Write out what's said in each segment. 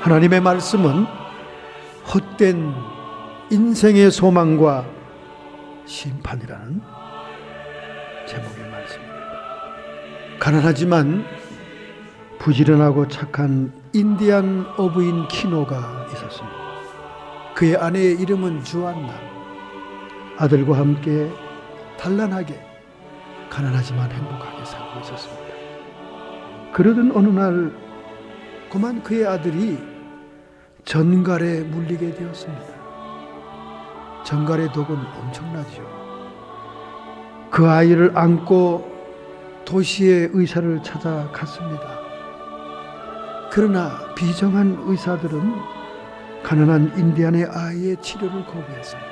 하나님의 말씀은 헛된 인생의 소망과 심판이라는 제목의 말씀입니다. 가난하지만 부지런하고 착한 인디안 어부인 키노가 있었습니다. 그의 아내의 이름은 주안나. 아들과 함께 단란하게 가난하지만 행복하게 살고 있었습니다. 그러던 어느 날 그만 그의 아들이 전갈에 물리게 되었습니다. 전갈의 독은 엄청나죠. 그 아이를 안고 도시의 의사를 찾아갔습니다. 그러나 비정한 의사들은 가난한 인디안의 아이의 치료를 거부했습니다.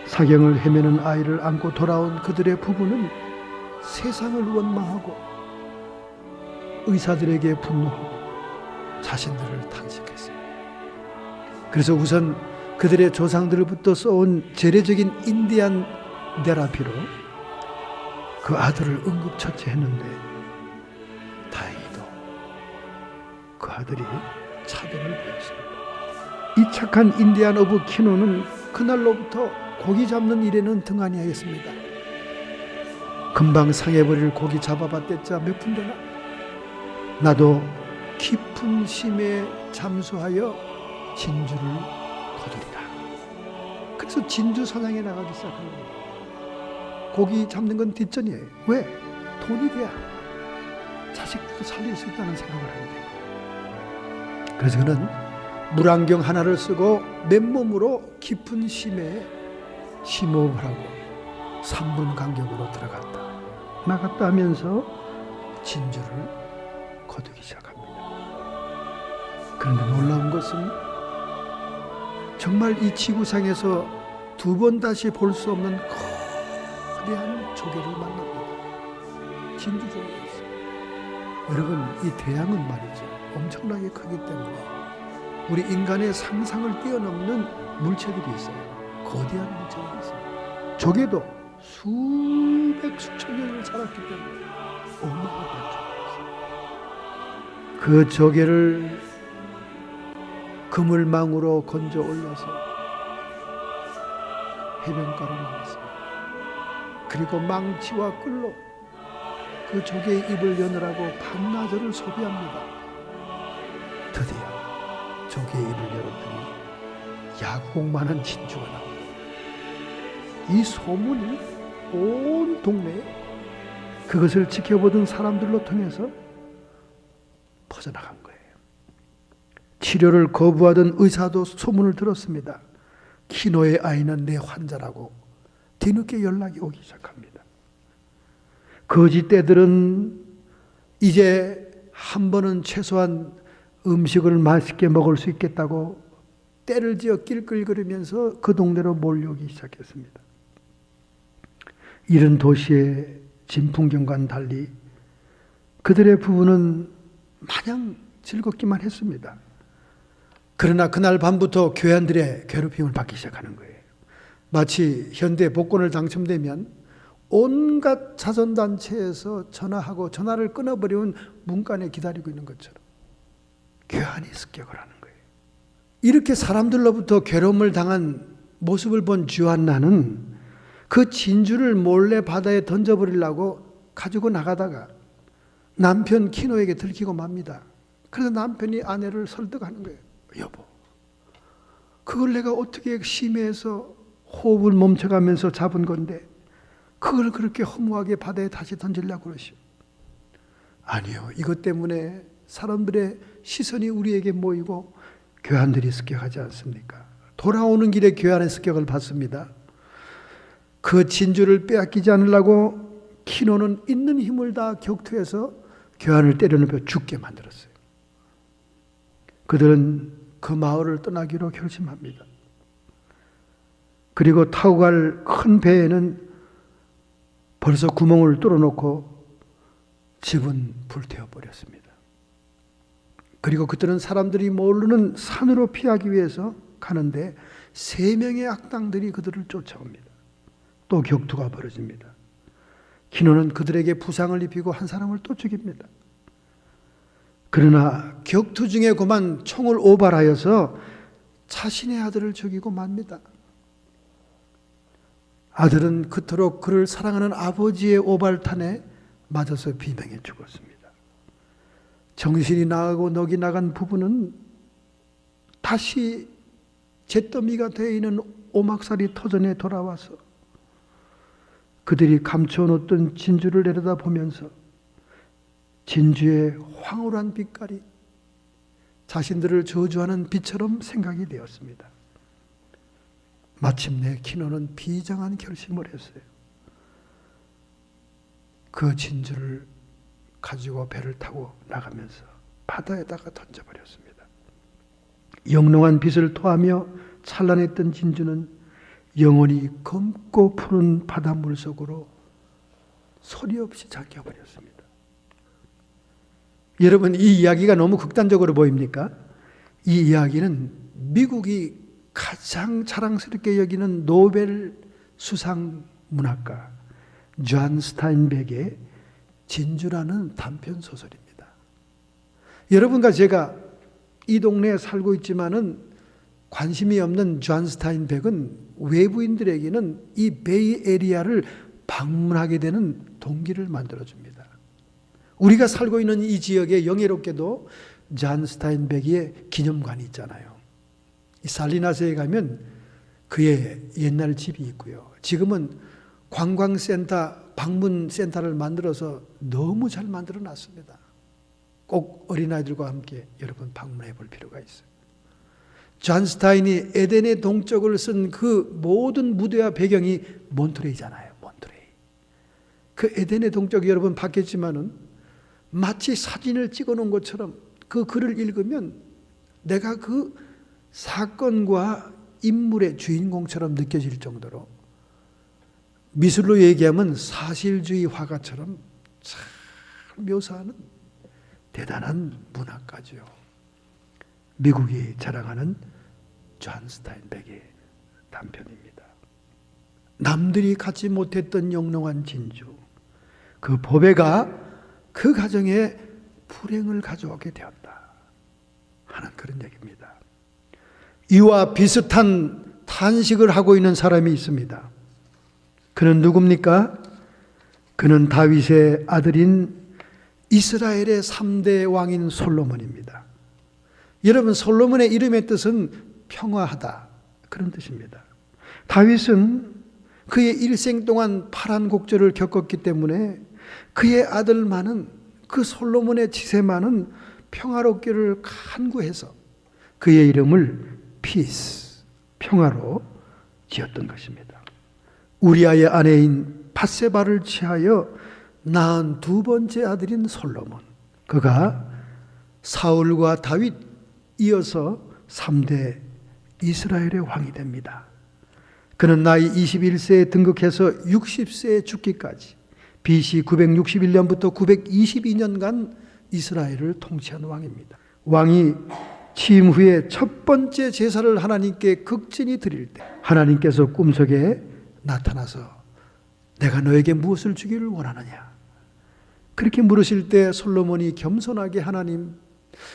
사경을 헤매는 아이를 안고 돌아온 그들의 부부는 세상을 원망하고 의사들에게 분노하고 자신들을 탄식했습니다. 그래서 우선 그들의 조상들부터 써온 재래적인 인디안 테라피로 그 아들을 응급처치했는데 다행히도 그 아들이 차변을 보였습니다. 이 착한 인디안 어부 키노는 그날로부터 고기 잡는 일에는 등한히 하였습니다. 금방 상해버릴 고기 잡아봤댔자 몇 푼 되나? 나도 깊은 심에 잠수하여 진주를 거두리라. 그래서 진주 사냥에 나가기 시작한 겁니다. 고기 잡는 건 뒷전이에요. 왜? 돈이 돼야 자식도 살릴 수 있다는 생각을 하는데, 그래서 그는 물안경 하나를 쓰고 맨몸으로 깊은 심에 심호흡을 하고 3분 간격으로 들어갔다 나갔다 하면서 진주를 거두기 시작합니다. 그런데 놀라운 것은 정말 이 지구상에서 두 번 다시 볼 수 없는 거대한 조개를 만납니다. 진주조개가 있어요. 여러분, 이 대양은 말이죠, 엄청나게 크기 때문에 우리 인간의 상상을 뛰어넘는 물체들이 있어요. 거대한 물체들이 있어요. 조개도 수백 수천 년을 살았기 때문에 어마어마한 조개가 있어요. 그 조개를 그물망으로 건져 올려서 해변가로 나갔습니다. 그리고 망치와 끌로 그 조개의 입을 여느라고 반나절을 소비합니다. 드디어 조개의 입을 열었더니 야구공만한 진주가 나옵니다. 이 소문이 온 동네에 그것을 지켜보던 사람들로 통해서 퍼져나간 거예요. 치료를 거부하던 의사도 소문을 들었습니다. 키노의 아이는 내 환자라고 뒤늦게 연락이 오기 시작합니다. 거짓대들은 이제 한 번은 최소한 음식을 맛있게 먹을 수 있겠다고 때를 지어 낄낄거리면서 그 동네로 몰려오기 시작했습니다. 이른 도시의 진풍경과는 달리 그들의 부부는 마냥 즐겁기만 했습니다. 그러나 그날 밤부터 교회안들의 괴롭힘을 받기 시작하는 거예요. 마치 현대 복권을 당첨되면 온갖 자선단체에서 전화하고 전화를 끊어버리면 문간에 기다리고 있는 것처럼 교회안이 습격을 하는 거예요. 이렇게 사람들로부터 괴로움을 당한 모습을 본 주안나는 그 진주를 몰래 바다에 던져버리려고 가지고 나가다가 남편 키노에게 들키고 맙니다. 그래서 남편이 아내를 설득하는 거예요. 여보, 그걸 내가 어떻게 심해서 호흡을 멈춰가면서 잡은 건데 그걸 그렇게 허무하게 바다에 다시 던지려고 그러시오. 아니요, 이것 때문에 사람들의 시선이 우리에게 모이고 교환들이 습격하지 않습니까? 돌아오는 길에 교환의 습격을 받습니다. 그 진주를 빼앗기지 않으려고 키노는 있는 힘을 다 격투해서 교환을 때려눕혀 죽게 만들었어요. 그들은 그 마을을 떠나기로 결심합니다. 그리고 타고 갈 큰 배에는 벌써 구멍을 뚫어놓고 집은 불태워버렸습니다. 그리고 그들은 사람들이 모르는 산으로 피하기 위해서 가는데 3명의 악당들이 그들을 쫓아옵니다. 또 격투가 벌어집니다. 키노는 그들에게 부상을 입히고 한 사람을 또 죽입니다. 그러나 격투 중에 그만 총을 오발하여서 자신의 아들을 죽이고 맙니다. 아들은 그토록 그를 사랑하는 아버지의 오발탄에 맞아서 비명해 죽었습니다. 정신이 나가고 넋이 나간 부부는 다시 잿더미가 되어 있는 오막살이 터전에 돌아와서 그들이 감춰놓던 진주를 내려다보면서 진주의 황홀한 빛깔이 자신들을 저주하는 빛처럼 생각이 되었습니다. 마침내 키노는 비장한 결심을 했어요. 그 진주를 가지고 배를 타고 나가면서 바다에다가 던져버렸습니다. 영롱한 빛을 토하며 찬란했던 진주는 영원히 검고 푸른 바닷물 속으로 소리 없이 잠겨버렸습니다. 여러분, 이 이야기가 너무 극단적으로 보입니까? 이 이야기는 미국이 가장 자랑스럽게 여기는 노벨 수상 문학가 존 스타인백의 진주라는 단편 소설입니다. 여러분과 제가 이 동네에 살고 있지만은 관심이 없는 존 스타인백은 외부인들에게는 이 베이 에리아를 방문하게 되는 동기를 만들어줍니다. 우리가 살고 있는 이 지역에 영예롭게도 존 스타인백의 기념관이 있잖아요. 이 살리나스에 가면 그의 옛날 집이 있고요. 지금은 관광센터, 방문센터를 만들어서 너무 잘 만들어 놨습니다. 꼭 어린아이들과 함께 여러분 방문해 볼 필요가 있어요. 존 스타인이 에덴의 동쪽을 쓴 그 모든 무대와 배경이 몬트레이잖아요. 몬트레이. 그 에덴의 동쪽이 여러분 봤겠지만은 마치 사진을 찍어 놓은 것처럼 그 글을 읽으면 내가 그 사건과 인물의 주인공처럼 느껴질 정도로 미술로 얘기하면 사실주의 화가처럼 잘 묘사하는 대단한 문학가죠. 미국이 자랑하는 존 스타인백의 단편입니다. 남들이 갖지 못했던 영롱한 진주, 그 보배가 그 가정에 불행을 가져오게 되었다 하는 그런 얘기입니다. 이와 비슷한 탄식을 하고 있는 사람이 있습니다. 그는 누굽니까? 그는 다윗의 아들인 이스라엘의 3대 왕인 솔로몬입니다. 여러분, 솔로몬의 이름의 뜻은 평화하다, 그런 뜻입니다. 다윗은 그의 일생 동안 파란곡절을 겪었기 때문에 그의 아들만은, 그 솔로몬의 지세만은 평화롭기를 간구해서 그의 이름을 피스, 평화로 지었던 것입니다. 우리아의 아내인 밧세바를 취하여 낳은 두 번째 아들인 솔로몬, 그가 사울과 다윗 이어서 3대 이스라엘의 왕이 됩니다. 그는 나이 21세에 등극해서 60세에 죽기까지 BC 961년부터 922년간 이스라엘을 통치한 왕입니다. 왕이 취임 후에 첫 번째 제사를 하나님께 극진히 드릴 때 하나님께서 꿈속에 나타나서 내가 너에게 무엇을 주기를 원하느냐, 그렇게 물으실 때 솔로몬이 겸손하게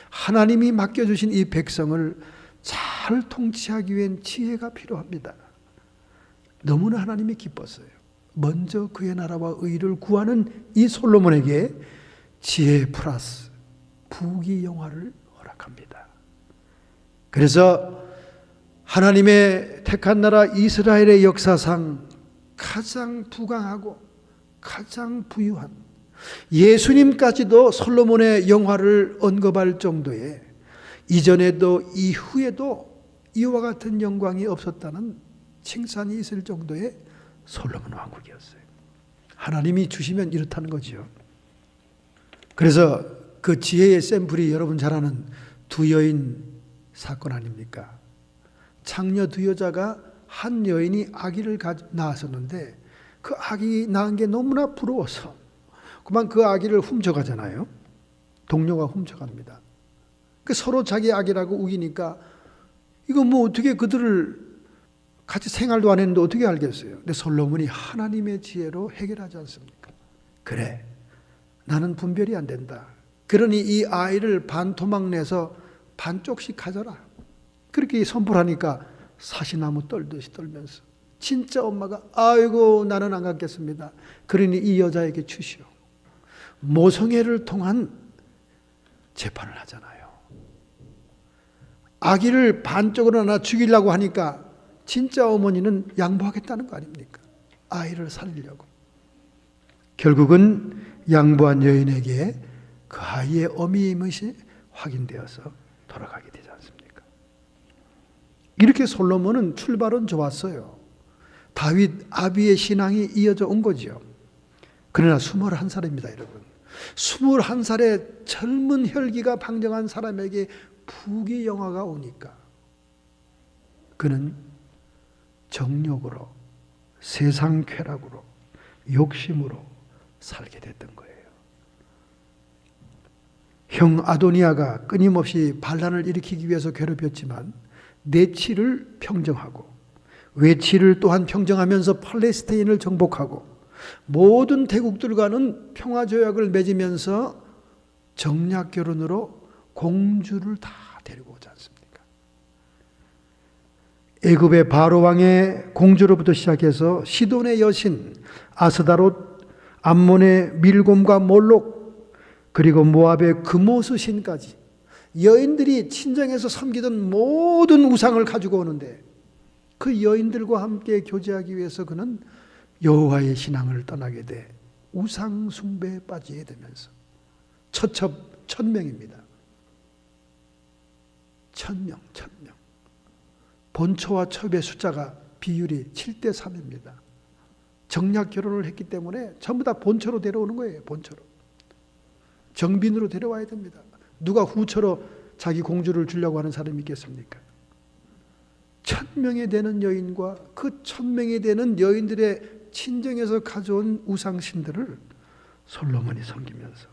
하나님이 맡겨주신 이 백성을 잘 통치하기 위한 지혜가 필요합니다. 너무나 하나님이 기뻤어요. 먼저 그의 나라와 의를 구하는 이 솔로몬에게 지혜 플러스 부귀영화를 허락합니다. 그래서 하나님의 택한 나라 이스라엘의 역사상 가장 부강하고 가장 부유한, 예수님까지도 솔로몬의 영화를 언급할 정도의, 이전에도 이후에도 이와 같은 영광이 없었다는 칭찬이 있을 정도의 솔로몬 왕국이었어요. 하나님이 주시면 이렇다는 거죠. 그래서 그 지혜의 샘플이 여러분 잘 아는 두 여인 사건 아닙니까? 창녀 두 여자가 한 여인이 아기를 낳았었는데 그 아기 낳은 게 너무나 부러워서 그만 그 아기를 훔쳐가잖아요. 동료가 훔쳐갑니다. 그 서로 자기 아기라고 우기니까 이거 뭐 어떻게 그들을 같이 생활도 안 했는데 어떻게 알겠어요? 근데 솔로몬이 하나님의 지혜로 해결하지 않습니까? 그래, 나는 분별이 안 된다. 그러니 이 아이를 반토막 내서 반쪽씩 가져라. 그렇게 선포하니까 사시나무 떨듯이 떨면서 진짜 엄마가 아이고 나는 안 갖겠습니다. 그러니 이 여자에게 주시오. 모성애를 통한 재판을 하잖아요. 아기를 반쪽으로 나눠 죽이려고 하니까 진짜 어머니는 양보하겠다는 거 아닙니까? 아이를 살리려고. 결국은 양보한 여인에게 그 아이의 어미임이 확인되어서 돌아가게 되지 않습니까? 이렇게 솔로몬은 출발은 좋았어요. 다윗 아비의 신앙이 이어져 온 거죠. 그러나 21살입니다, 여러분. 21살의 젊은 혈기가 방정한 사람에게 부귀영화가 오니까 그는 정욕으로, 세상 쾌락으로, 욕심으로 살게 됐던 거예요. 형 아도니아가 끊임없이 반란을 일으키기 위해서 괴롭혔지만 내치를 평정하고 외치를 또한 평정하면서 팔레스타인을 정복하고 모든 대국들과는 평화조약을 맺으면서 정략 결혼으로 공주를 다 데리고 오지 않습니까? 애굽의 바로 왕의 공주로부터 시작해서 시돈의 여신 아스다롯, 암몬의 밀곰과 몰록, 그리고 모압의 금오스 신까지 여인들이 친정에서 섬기던 모든 우상을 가지고 오는데 그 여인들과 함께 교제하기 위해서 그는 여호와의 신앙을 떠나게 돼 우상 숭배에 빠지게 되면서 처첩 1000명입니다. 1000명. 본초와 첩의 숫자가 비율이 7대3입니다. 정략 결혼을 했기 때문에 전부 다 본초로 데려오는 거예요. 본초로. 정빈으로 데려와야 됩니다. 누가 후처로 자기 공주를 주려고 하는 사람이 있겠습니까? 1000명에 되는 여인과 그 1000명에 되는 여인들의 친정에서 가져온 우상신들을 솔로몬이 섬기면서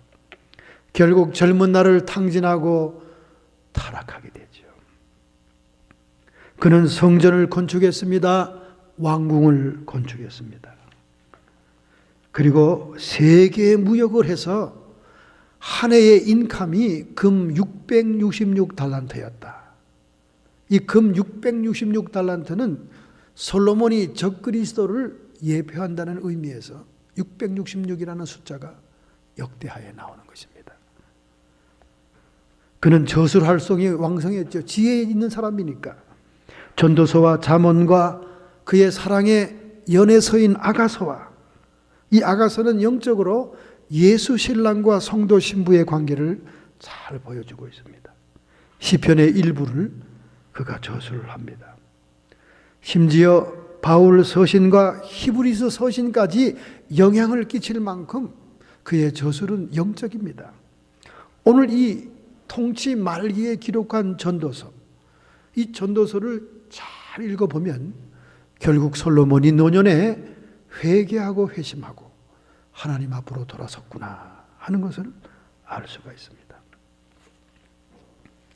결국 젊은 날을 탕진하고 타락하게 되죠. 그는 성전을 건축했습니다. 왕궁을 건축했습니다. 그리고 세계의 무역을 해서 한 해의 인감이 금 666달란트였다. 이 금 666달란트는 솔로몬이 적그리스도를 예표한다는 의미에서 666이라는 숫자가 역대하에 나오는 것입니다. 그는 저술활성이 왕성했죠. 지혜 있는 사람이니까. 전도서와 잠언과 그의 사랑의 연애서인 아가서와 이 아가서는 영적으로 예수 신랑과 성도 신부의 관계를 잘 보여주고 있습니다. 시편의 일부를 그가 저술을 합니다. 심지어 바울 서신과 히브리서 서신까지 영향을 끼칠 만큼 그의 저술은 영적입니다. 오늘 이 통치 말기에 기록한 전도서, 이 전도서를 잘 읽어보면 결국 솔로몬이 노년에 회개하고 회심하고 하나님 앞으로 돌아섰구나 하는 것을 알 수가 있습니다.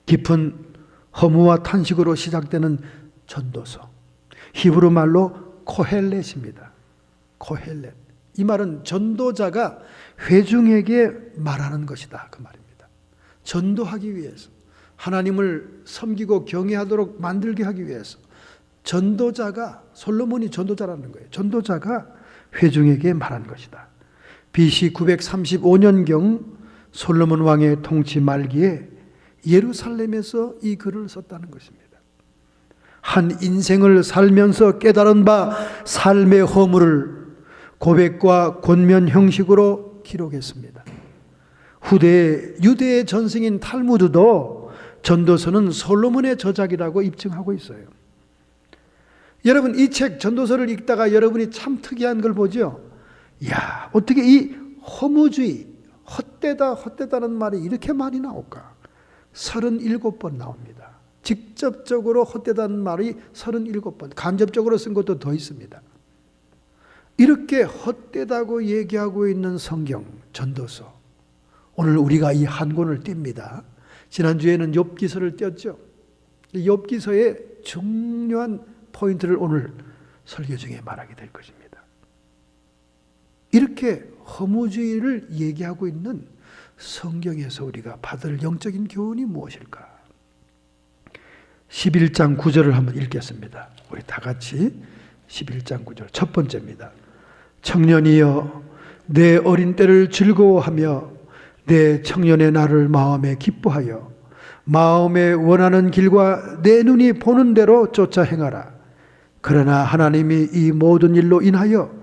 깊은 허무와 탄식으로 시작되는 전도서, 히브리 말로 코헬렛입니다. 코헬렛. 이 말은 전도자가 회중에게 말하는 것이다 그 말입니다. 전도하기 위해서, 하나님을 섬기고 경외하도록 만들게 하기 위해서 전도자가, 솔로몬이 전도자라는 거예요. 전도자가 회중에게 말한 것이다. BC 935년경 솔로몬 왕의 통치 말기에 예루살렘에서 이 글을 썼다는 것입니다. 한 인생을 살면서 깨달은 바 삶의 허물을 고백과 권면 형식으로 기록했습니다. 후대의 유대의 전승인 탈무드도 전도서는 솔로몬의 저작이라고 입증하고 있어요. 여러분, 이 책 전도서를 읽다가 여러분이 참 특이한 걸 보죠. 야, 어떻게 이 허무주의, 헛되다는 말이 이렇게 많이 나올까? 37번 나옵니다. 직접적으로 헛되다는 말이 37번, 간접적으로 쓴 것도 더 있습니다. 이렇게 헛되다고 얘기하고 있는 성경, 전도서. 오늘 우리가 이 한 권을 띱니다. 지난주에는 욥기서를 띄었죠. 욥기서의 중요한 포인트를 오늘 설교 중에 말하게 될 것입니다. 이렇게 허무주의를 얘기하고 있는 성경에서 우리가 받을 영적인 교훈이 무엇일까? 11장 9절을 한번 읽겠습니다. 우리 다 같이 11장 9절 첫 번째입니다. 청년이여 내 어린 때를 즐거워하며 내 청년의 날을 마음에 기뻐하여 마음에 원하는 길과 내 눈이 보는 대로 쫓아 행하라. 그러나 하나님이 이 모든 일로 인하여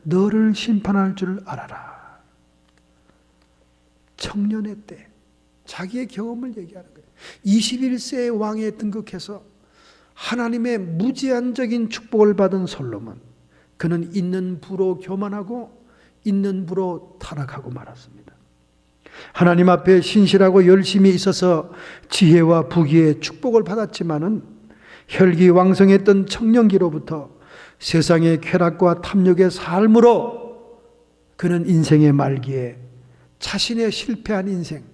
너를 심판할 줄 알아라. 청년의 때 자기의 경험을 얘기하는 거예요. 21세의 왕에 등극해서 하나님의 무제한적인 축복을 받은 솔로몬, 그는 있는 부로 교만하고 있는 부로 타락하고 말았습니다. 하나님 앞에 신실하고 열심히 있어서 지혜와 부귀의 축복을 받았지만은 혈기왕성했던 청년기로부터 세상의 쾌락과 탐욕의 삶으로 그는 인생의 말기에 자신의 실패한 인생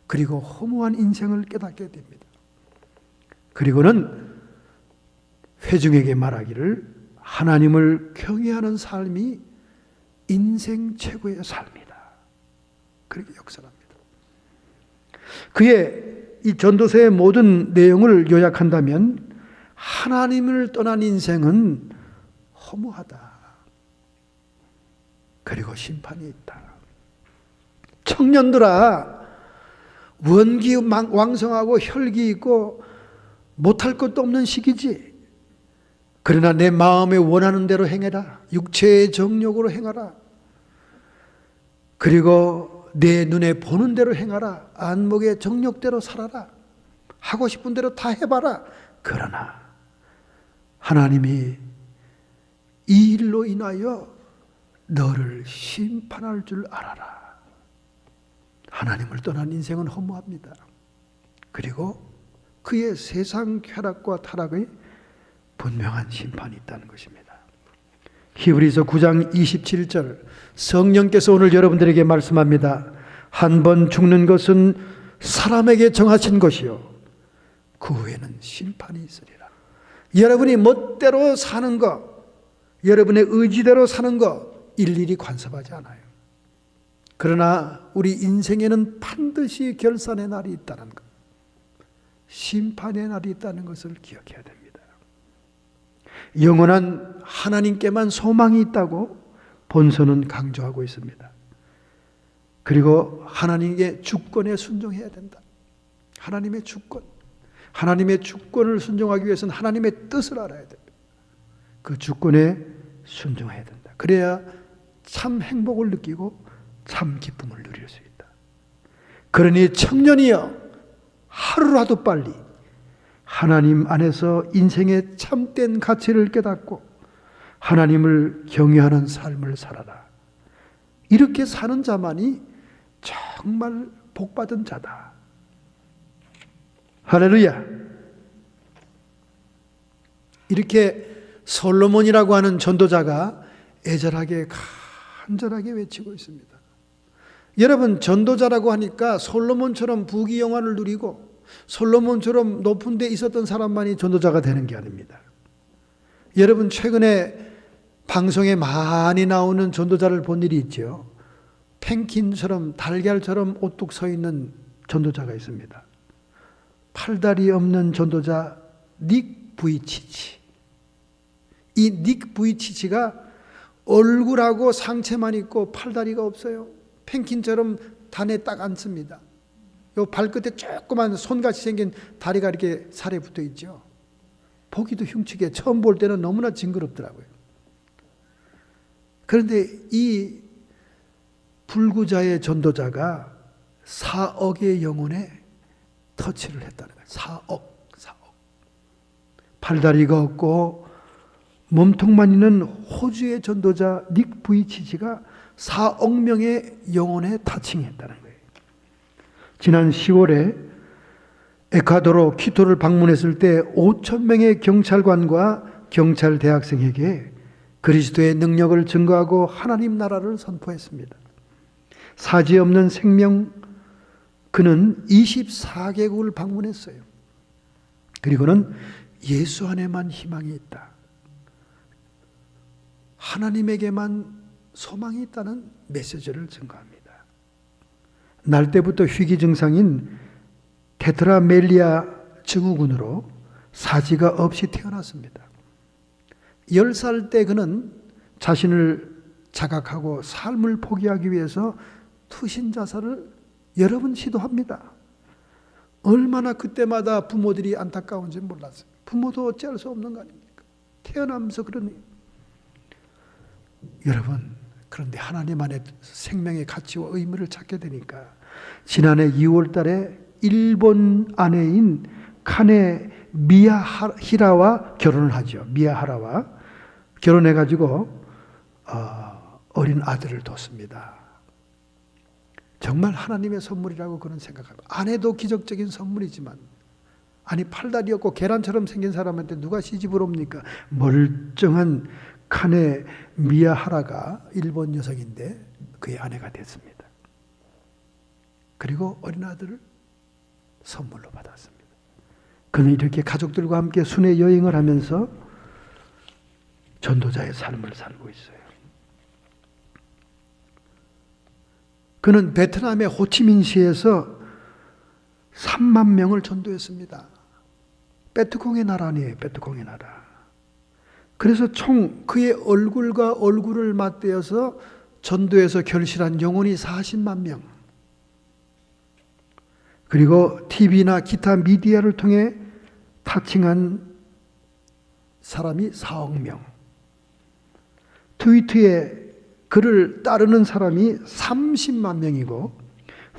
그리고 허무한 인생을 깨닫게 됩니다. 그리고는 회중에게 말하기를 하나님을 경외하는 삶이 인생 최고의 삶이다. 그렇게 역설합니다. 그의 이 전도서의 모든 내용을 요약한다면 하나님을 떠난 인생은 허무하다. 그리고 심판이 있다. 청년들아, 원기 왕성하고 혈기 있고 못할 것도 없는 시기지. 그러나 내 마음에 원하는 대로 행해라. 육체의 정욕으로 행하라. 그리고 내 눈에 보는 대로 행하라. 안목의 정욕대로 살아라. 하고 싶은 대로 다 해봐라. 그러나 하나님이 이 일로 인하여 너를 심판할 줄 알아라. 하나님을 떠난 인생은 허무합니다. 그리고 그의 세상 쾌락과 타락의 분명한 심판이 있다는 것입니다. 히브리서 9장 27절, 성령께서 오늘 여러분들에게 말씀합니다. 한 번 죽는 것은 사람에게 정하신 것이요 그 후에는 심판이 있으리라. 여러분이 멋대로 사는 것, 여러분의 의지대로 사는 것 일일이 간섭하지 않아요. 그러나 우리 인생에는 반드시 결산의 날이 있다는 것, 심판의 날이 있다는 것을 기억해야 됩니다. 영원한 하나님께만 소망이 있다고 본서는 강조하고 있습니다. 그리고 하나님의 주권에 순종해야 된다. 하나님의 주권, 하나님의 주권을 순종하기 위해서는 하나님의 뜻을 알아야 됩니다. 그 주권에 순종해야 된다. 그래야 참 행복을 느끼고 참 기쁨을 누릴 수 있다. 그러니 청년이여, 하루라도 빨리 하나님 안에서 인생의 참된 가치를 깨닫고 하나님을 경외하는 삶을 살아라. 이렇게 사는 자만이 정말 복받은 자다. 할렐루야. 이렇게 솔로몬이라고 하는 전도자가 애절하게 간절하게 외치고 있습니다. 여러분, 전도자라고 하니까 솔로몬처럼 부귀영화를 누리고 솔로몬처럼 높은 데 있었던 사람만이 전도자가 되는 게 아닙니다. 여러분, 최근에 방송에 많이 나오는 전도자를 본 일이 있죠. 펭귄처럼 달걀처럼 오뚝 서 있는 전도자가 있습니다. 팔다리 없는 전도자 닉 부이치치. 이 닉 부이치치가 얼굴하고 상체만 있고 팔다리가 없어요. 펭귄처럼 단에 딱 앉습니다. 요 발끝에 조그만 손같이 생긴 다리가 이렇게 살에 붙어 있죠. 보기도 흉측해. 처음 볼 때는 너무나 징그럽더라고요. 그런데 이 불구자의 전도자가 4억의 영혼에 터치를 했다는 거예요. 4억. 팔다리가 없고 몸통만 있는 호주의 전도자 닉 부이치치가 4억 명의 영혼에 타칭했다는 거예요. 지난 10월에 에콰도르 키토를 방문했을 때 5천 명의 경찰관과 경찰 대학생에게 그리스도의 능력을 증거하고 하나님 나라를 선포했습니다. 사지 없는 생명, 그는 24개국을 방문했어요. 그리고는 예수 안에만 희망이 있다, 하나님에게만 소망이 있다는 메시지를 증거합니다. 날 때부터 희귀 증상인 테트라멜리아 증후군으로 사지가 없이 태어났습니다. 10살 때 그는 자신을 자각하고 삶을 포기하기 위해서 투신 자살을 여러 번 시도합니다. 얼마나 그때마다 부모들이 안타까운지 몰랐어요. 부모도 어찌할 수 없는 거 아닙니까? 태어나면서 그러니. 여러분, 그런데 하나님 안에 생명의 가치와 의미를 찾게 되니까 지난해 2월 달에 일본 아내인 카네 미야히라와 결혼을 하죠. 미야하라와 결혼해가지고 어린 아들을 뒀습니다. 정말 하나님의 선물이라고 그런 생각합니다. 아내도 기적적인 선물이지만, 아니 팔다리 없고 계란처럼 생긴 사람한테 누가 시집을 옵니까? 멀쩡한 카네 미야하라가 일본 여성인데 그의 아내가 됐습니다. 그리고 어린 아들을 선물로 받았습니다. 그는 이렇게 가족들과 함께 순회 여행을 하면서 전도자의 삶을 살고 있어요. 그는 베트남의 호치민시에서 3만 명을 전도했습니다. 베트콩의 나라 아니에요. 베트콩의 나라. 그래서 총 그의 얼굴과 얼굴을 맞대어서 전도에서 결실한 영혼이 40만 명. 그리고 TV나 기타 미디어를 통해 타칭한 사람이 4억 명. 트위터에 그를 따르는 사람이 30만 명이고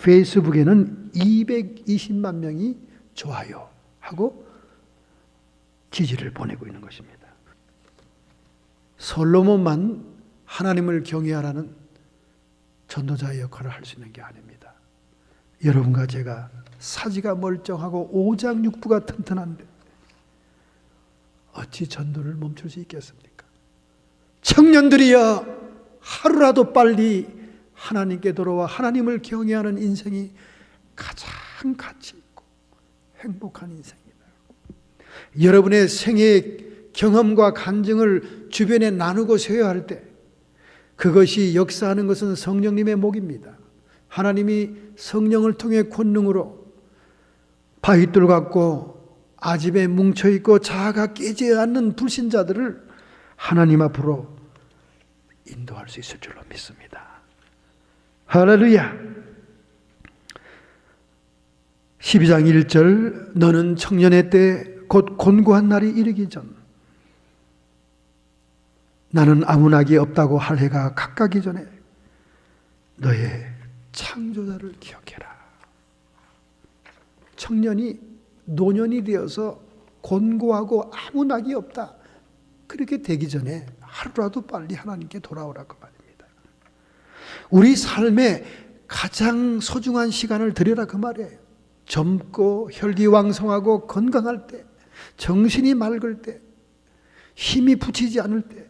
페이스북에는 220만 명이 좋아요 하고 지지를 보내고 있는 것입니다. 솔로몬만 하나님을 경외하라는 전도자의 역할을 할 수 있는 게 아닙니다. 여러분과 제가 사지가 멀쩡하고 오장육부가 튼튼한데 어찌 전도를 멈출 수 있겠습니까? 청년들이여, 하루라도 빨리 하나님께 돌아와 하나님을 경외하는 인생이 가장 가치 있고 행복한 인생이다. 여러분의 생애의 경험과 간증을 주변에 나누고 쉐어할 때 그것이 역사하는 것은 성령님의 목입니다. 하나님이 성령을 통해 권능으로 바위돌 같고 아집에 뭉쳐있고 자아가 깨지 않는 불신자들을 하나님 앞으로 인도할 수 있을 줄로 믿습니다. 할렐루야. 12장 1절 너는 청년의 때 곧 곤고한 날이 이르기 전 나는 아무나기 없다고 할 해가 가까기 전에 너의 창조자를 기억해라. 청년이 노년이 되어서 곤고하고 아무 낙이 없다. 그렇게 되기 전에 하루라도 빨리 하나님께 돌아오라고 말입니다. 우리 삶에 가장 소중한 시간을 드려라 그 말이에요. 젊고 혈기왕성하고 건강할 때, 정신이 맑을 때, 힘이 붙이지 않을 때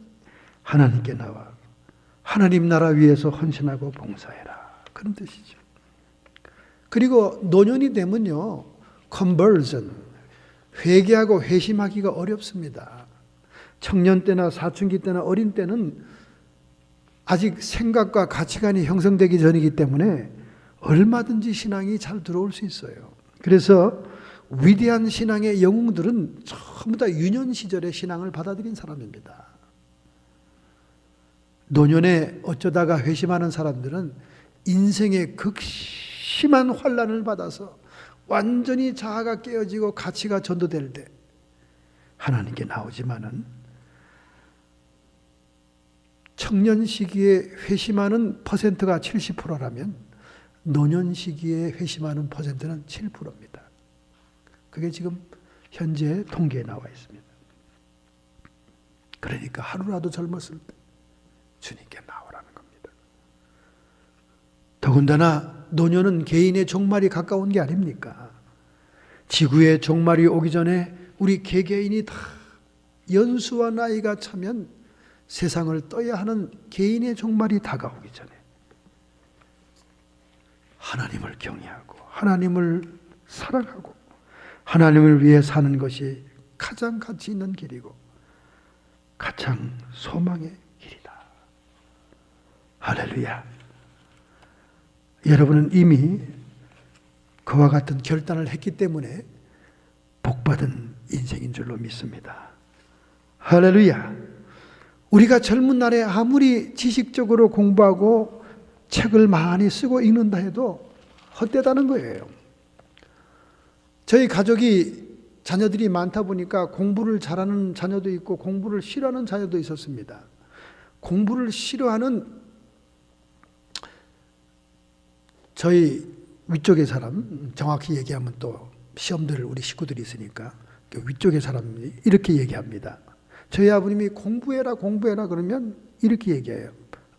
하나님께 나와 하나님 나라 위해서 헌신하고 봉사해라. 그런 뜻이죠. 그리고 노년이 되면요, conversion, 회개하고 회심하기가 어렵습니다. 청년 때나 사춘기 때나 어린 때는 아직 생각과 가치관이 형성되기 전이기 때문에 얼마든지 신앙이 잘 들어올 수 있어요. 그래서 위대한 신앙의 영웅들은 전부 다 유년 시절의 신앙을 받아들인 사람입니다. 노년에 어쩌다가 회심하는 사람들은 인생의 극심한 환난을 받아서 완전히 자아가 깨어지고 가치가 전도될 때 하나님께 나오지만은 청년 시기에 회심하는 퍼센트가 70%라면 노년 시기에 회심하는 퍼센트는 7%입니다. 그게 지금 현재 통계에 나와 있습니다. 그러니까 하루라도 젊었을 때 주님께 나오라는 겁니다. 더군다나 노년은 개인의 종말이 가까운 게 아닙니까? 지구의 종말이 오기 전에 우리 개개인이 다 연수와 나이가 차면 세상을 떠야 하는 개인의 종말이 다가오기 전에 하나님을 경외하고 하나님을 사랑하고 하나님을 위해 사는 것이 가장 가치 있는 길이고 가장 소망의 길이다. 할렐루야. 여러분은 이미 그와 같은 결단을 했기 때문에 복받은 인생인 줄로 믿습니다. 할렐루야. 우리가 젊은 날에 아무리 지식적으로 공부하고 책을 많이 쓰고 읽는다 해도 헛되다는 거예요. 저희 가족이 자녀들이 많다 보니까 공부를 잘하는 자녀도 있고 공부를 싫어하는 자녀도 있었습니다. 공부를 싫어하는 저희 위쪽의 사람, 정확히 얘기하면 또 시험들 우리 식구들이 있으니까 위쪽의 사람이 이렇게 얘기합니다. 저희 아버님이 공부해라 그러면 이렇게 얘기해요.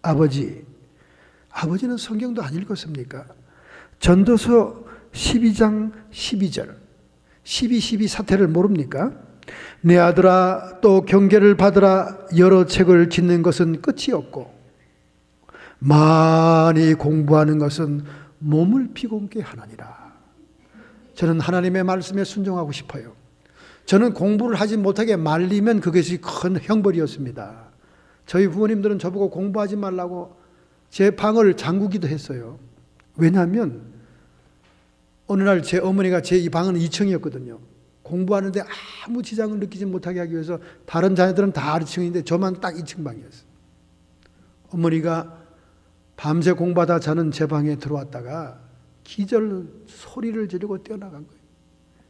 아버지는 성경도 안 읽었습니까? 전도서 12장 12절 12 사태를 모릅니까? 내 아들아 또 경계를 받으라. 여러 책을 짓는 것은 끝이 없고 많이 공부하는 것은 몸을 피곤케 하느니라. 저는 하나님의 말씀에 순종하고 싶어요. 저는 공부를 하지 못하게 말리면 그것이 큰 형벌이었습니다. 저희 부모님들은 저보고 공부하지 말라고 제 방을 잠그기도 했어요. 왜냐하면 어느 날 제 어머니가 제 이 방은 2층이었거든요. 공부하는데 아무 지장을 느끼지 못하게 하기 위해서 다른 자녀들은 다 2층인데 저만 딱 2층 방이었어요. 어머니가 밤새 공부하다 자는 제 방에 들어왔다가 기절 소리를 지르고 뛰어나간 거예요.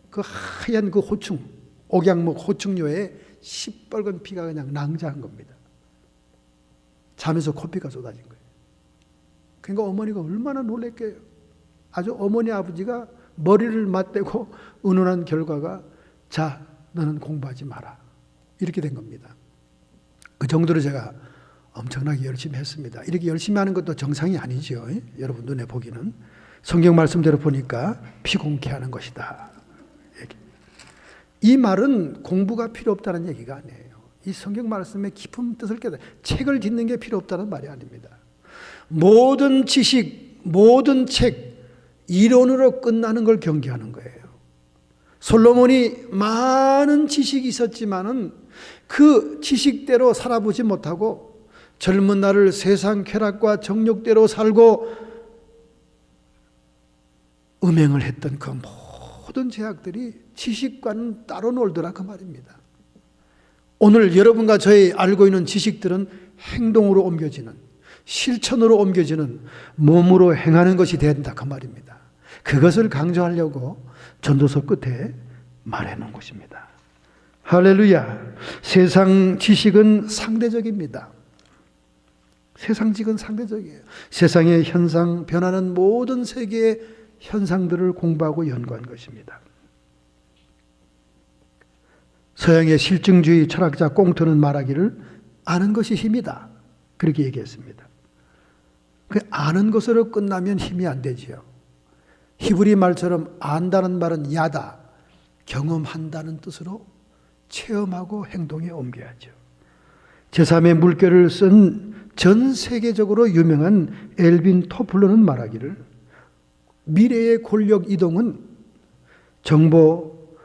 그 하얀 그 호충, 옥양목 호충료에 시뻘건 피가 그냥 낭자한 겁니다. 잠에서 코피가 쏟아진 거예요. 그러니까 어머니가 얼마나 놀랬게요. 아주 어머니 아버지가 머리를 맞대고 의논한 결과가 자, 너는 공부하지 마라. 이렇게 된 겁니다. 그 정도로 제가 엄청나게 열심히 했습니다. 이렇게 열심히 하는 것도 정상이 아니죠. 여러분 눈에 보기는. 성경 말씀대로 보니까 피곤케 하는 것이다. 이 말은 공부가 필요 없다는 얘기가 아니에요. 이 성경 말씀의 깊은 뜻을 깨달아 책을 짓는 게 필요 없다는 말이 아닙니다. 모든 지식, 모든 책, 이론으로 끝나는 걸 경계하는 거예요. 솔로몬이 많은 지식이 있었지만은 그 지식대로 살아보지 못하고 젊은 날을 세상 쾌락과 정욕대로 살고 음행을 했던 그 모든 죄악들이 지식과는 따로 놀더라 그 말입니다. 오늘 여러분과 저희 알고 있는 지식들은 행동으로 옮겨지는, 실천으로 옮겨지는, 몸으로 행하는 것이 된다 그 말입니다. 그것을 강조하려고 전도서 끝에 말해놓은 것입니다. 할렐루야. 세상 지식은 상대적입니다. 세상 지식은 상대적이에요. 세상의 현상, 변하는 모든 세계의 현상들을 공부하고 연구한 것입니다. 서양의 실증주의 철학자 꽁트는 말하기를 아는 것이 힘이다. 그렇게 얘기했습니다. 그 아는 것으로 끝나면 힘이 안 되지요. 히브리 말처럼 안다는 말은 야다, 경험한다는 뜻으로 체험하고 행동에 옮겨야죠. 제3의 물결을 쓴 전 세계적으로 유명한 엘빈 토플러는 말하기를 미래의 권력 이동은 정보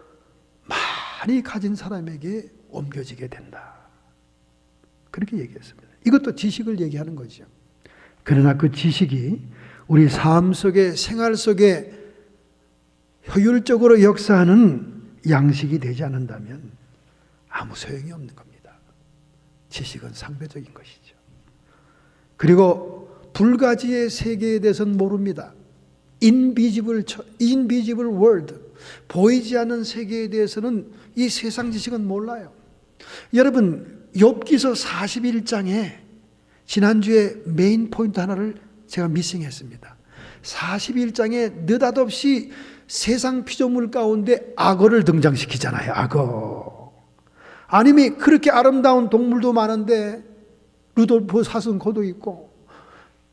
많이 가진 사람에게 옮겨지게 된다. 그렇게 얘기했습니다. 이것도 지식을 얘기하는 거죠. 그러나 그 지식이 우리 삶 속에, 생활 속에 효율적으로 역사하는 양식이 되지 않는다면 아무 소용이 없는 겁니다. 지식은 상대적인 것이죠. 그리고 불가지의 세계에 대해서는 모릅니다. invisible world, 보이지 않는 세계에 대해서는 이 세상 지식은 몰라요. 여러분, 욥기서 41장에 지난주에 메인 포인트 하나를 제가 미싱했습니다. 41장에 느닷없이 세상 피조물 가운데 악어를 등장시키잖아요. 악어. 아니면 그렇게 아름다운 동물도 많은데 루돌프 사슴코도 있고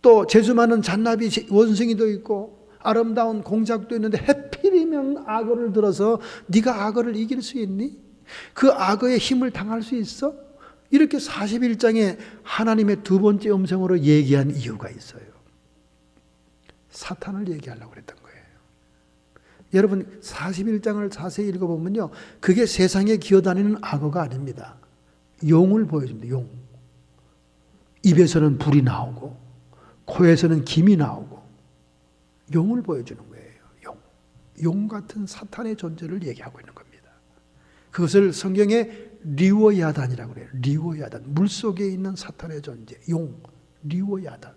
또 재주 많은 잔나비 원숭이도 있고 아름다운 공작도 있는데 해필이면 악어를 들어서 네가 악어를 이길 수 있니? 그 악어의 힘을 당할 수 있어? 이렇게 41장에 하나님의 두 번째 음성으로 얘기한 이유가 있어요. 사탄을 얘기하려고 그랬던 거예요. 여러분 41장을 자세히 읽어보면요, 그게 세상에 기어다니는 악어가 아닙니다. 용을 보여줍니다. 용. 입에서는 불이 나오고 코에서는 김이 나오고 용을 보여주는 거예요. 용 같은 사탄의 존재를 얘기하고 있는 겁니다. 그것을 성경에 리워야단이라고 그래요. 리워야단. 물속에 있는 사탄의 존재. 용. 리워야단.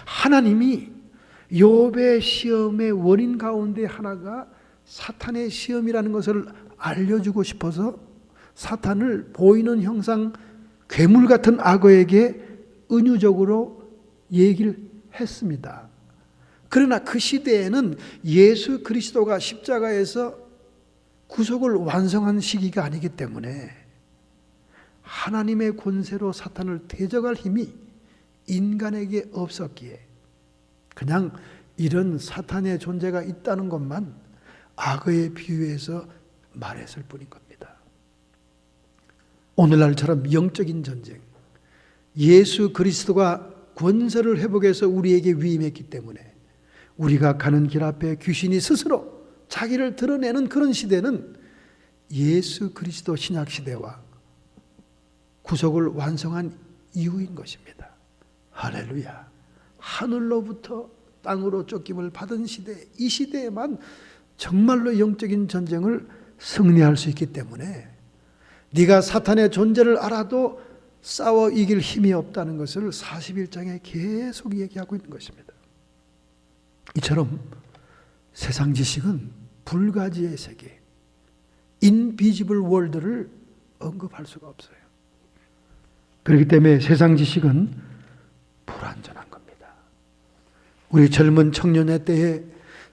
하나님이 욥의 시험의 원인 가운데 하나가 사탄의 시험이라는 것을 알려주고 싶어서 사탄을 보이는 형상 괴물 같은 악어에게 은유적으로 얘기를 했습니다. 그러나 그 시대에는 예수 그리스도가 십자가에서 구속을 완성한 시기가 아니기 때문에 하나님의 권세로 사탄을 대적할 힘이 인간에게 없었기에 그냥 이런 사탄의 존재가 있다는 것만 악어에 비유해서 말했을 뿐인 겁니다. 오늘날처럼 영적인 전쟁, 예수 그리스도가 권세를 회복해서 우리에게 위임했기 때문에 우리가 가는 길 앞에 귀신이 스스로 자기를 드러내는 그런 시대는 예수 그리스도 신약 시대와 구속을 완성한 이후인 것입니다. 할렐루야. 하늘로부터 땅으로 쫓김을 받은 시대, 이 시대에만 정말로 영적인 전쟁을 승리할 수 있기 때문에 네가 사탄의 존재를 알아도 싸워 이길 힘이 없다는 것을 41장에 계속 얘기하고 있는 것입니다. 이처럼 세상 지식은 불가지의 세계, 인비지블 월드를 언급할 수가 없어요. 그렇기 때문에 세상 지식은 불완전한 겁니다. 우리 젊은 청년의 때에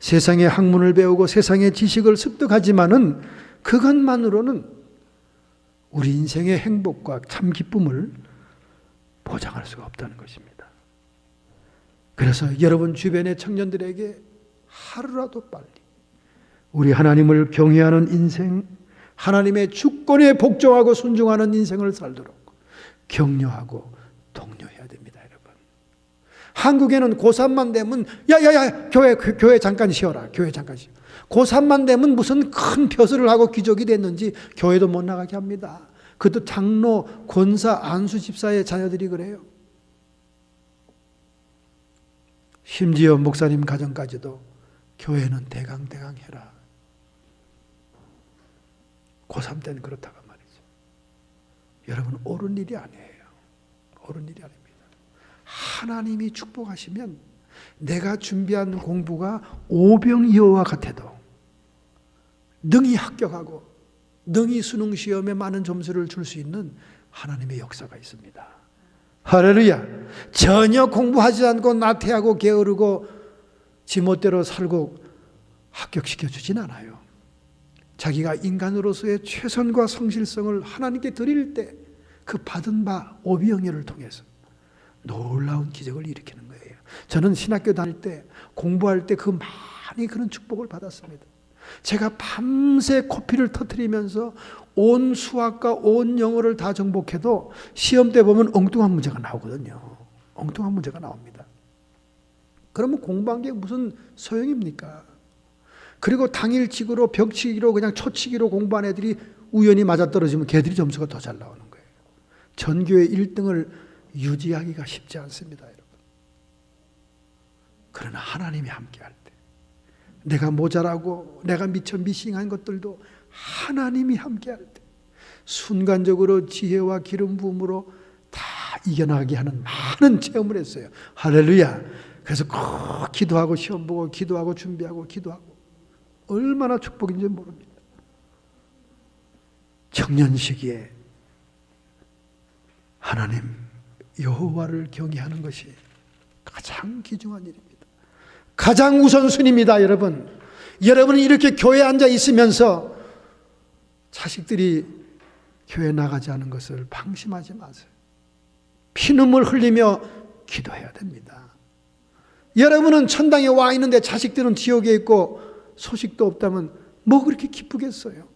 세상의 학문을 배우고 세상의 지식을 습득하지만은 그것만으로는 우리 인생의 행복과 참 기쁨을 보장할 수가 없다는 것입니다. 그래서 여러분 주변의 청년들에게 하루라도 빨리 우리 하나님을 경외하는 인생, 하나님의 주권에 복종하고 순종하는 인생을 살도록 격려하고 독려해야 됩니다, 여러분. 한국에는 고3만 되면 야야야 교회 잠깐 쉬어라. 교회 잠깐 쉬어. 고3만 되면 무슨 큰 벼슬을 하고 귀족이 됐는지 교회도 못 나가게 합니다. 그것도 장로, 권사, 안수 집사의 자녀들이 그래요. 심지어 목사님 가정까지도 교회는 대강 해라. 고3 때는 그렇다고 말이죠. 여러분 옳은 일이 아니에요. 옳은 일이 아닙니다. 하나님이 축복하시면 내가 준비한 공부가 오병이어와 같아도 능히 합격하고 능히 수능 시험에 많은 점수를 줄 수 있는 하나님의 역사가 있습니다. 할렐루야. 전혀 공부하지 않고 나태하고 게으르고 지멋대로 살고 합격시켜 주진 않아요. 자기가 인간으로서의 최선과 성실성을 하나님께 드릴 때 그 받은 바 오병이어를 통해서 놀라운 기적을 일으키는 거예요. 저는 신학교 다닐 때 공부할 때 많이 그런 축복을 받았습니다. 제가 밤새 코피를 터뜨리면서 온 수학과 온 영어를 다 정복해도 시험 때 보면 엉뚱한 문제가 나오거든요. 엉뚱한 문제가 나옵니다. 그러면 공부한 게 무슨 소용입니까? 그리고 당일치기로 벽치기로 그냥 초치기로 공부한 애들이 우연히 맞아떨어지면 걔들이 점수가 더 잘 나오는 거예요. 전교의 1등을 유지하기가 쉽지 않습니다, 여러분. 그러나 하나님이 함께할 때 내가 모자라고 내가 미처 미싱한 것들도 하나님이 함께할 때 순간적으로 지혜와 기름 부음으로 다 이겨나가게 하는 많은 체험을 했어요. 할렐루야. 그래서 꼭 기도하고 시험 보고 기도하고 준비하고 기도하고 얼마나 축복인지 모릅니다. 청년 시기에 하나님 여호와를 경외하는 것이 가장 귀중한 일입니다. 가장 우선순위입니다, 여러분. 여러분이 이렇게 교회에 앉아 있으면서 자식들이 교회 나가지 않은 것을 방심하지 마세요. 피눈물 흘리며 기도해야 됩니다. 여러분은 천당에 와 있는데 자식들은 지옥에 있고 소식도 없다면 뭐 그렇게 기쁘겠어요?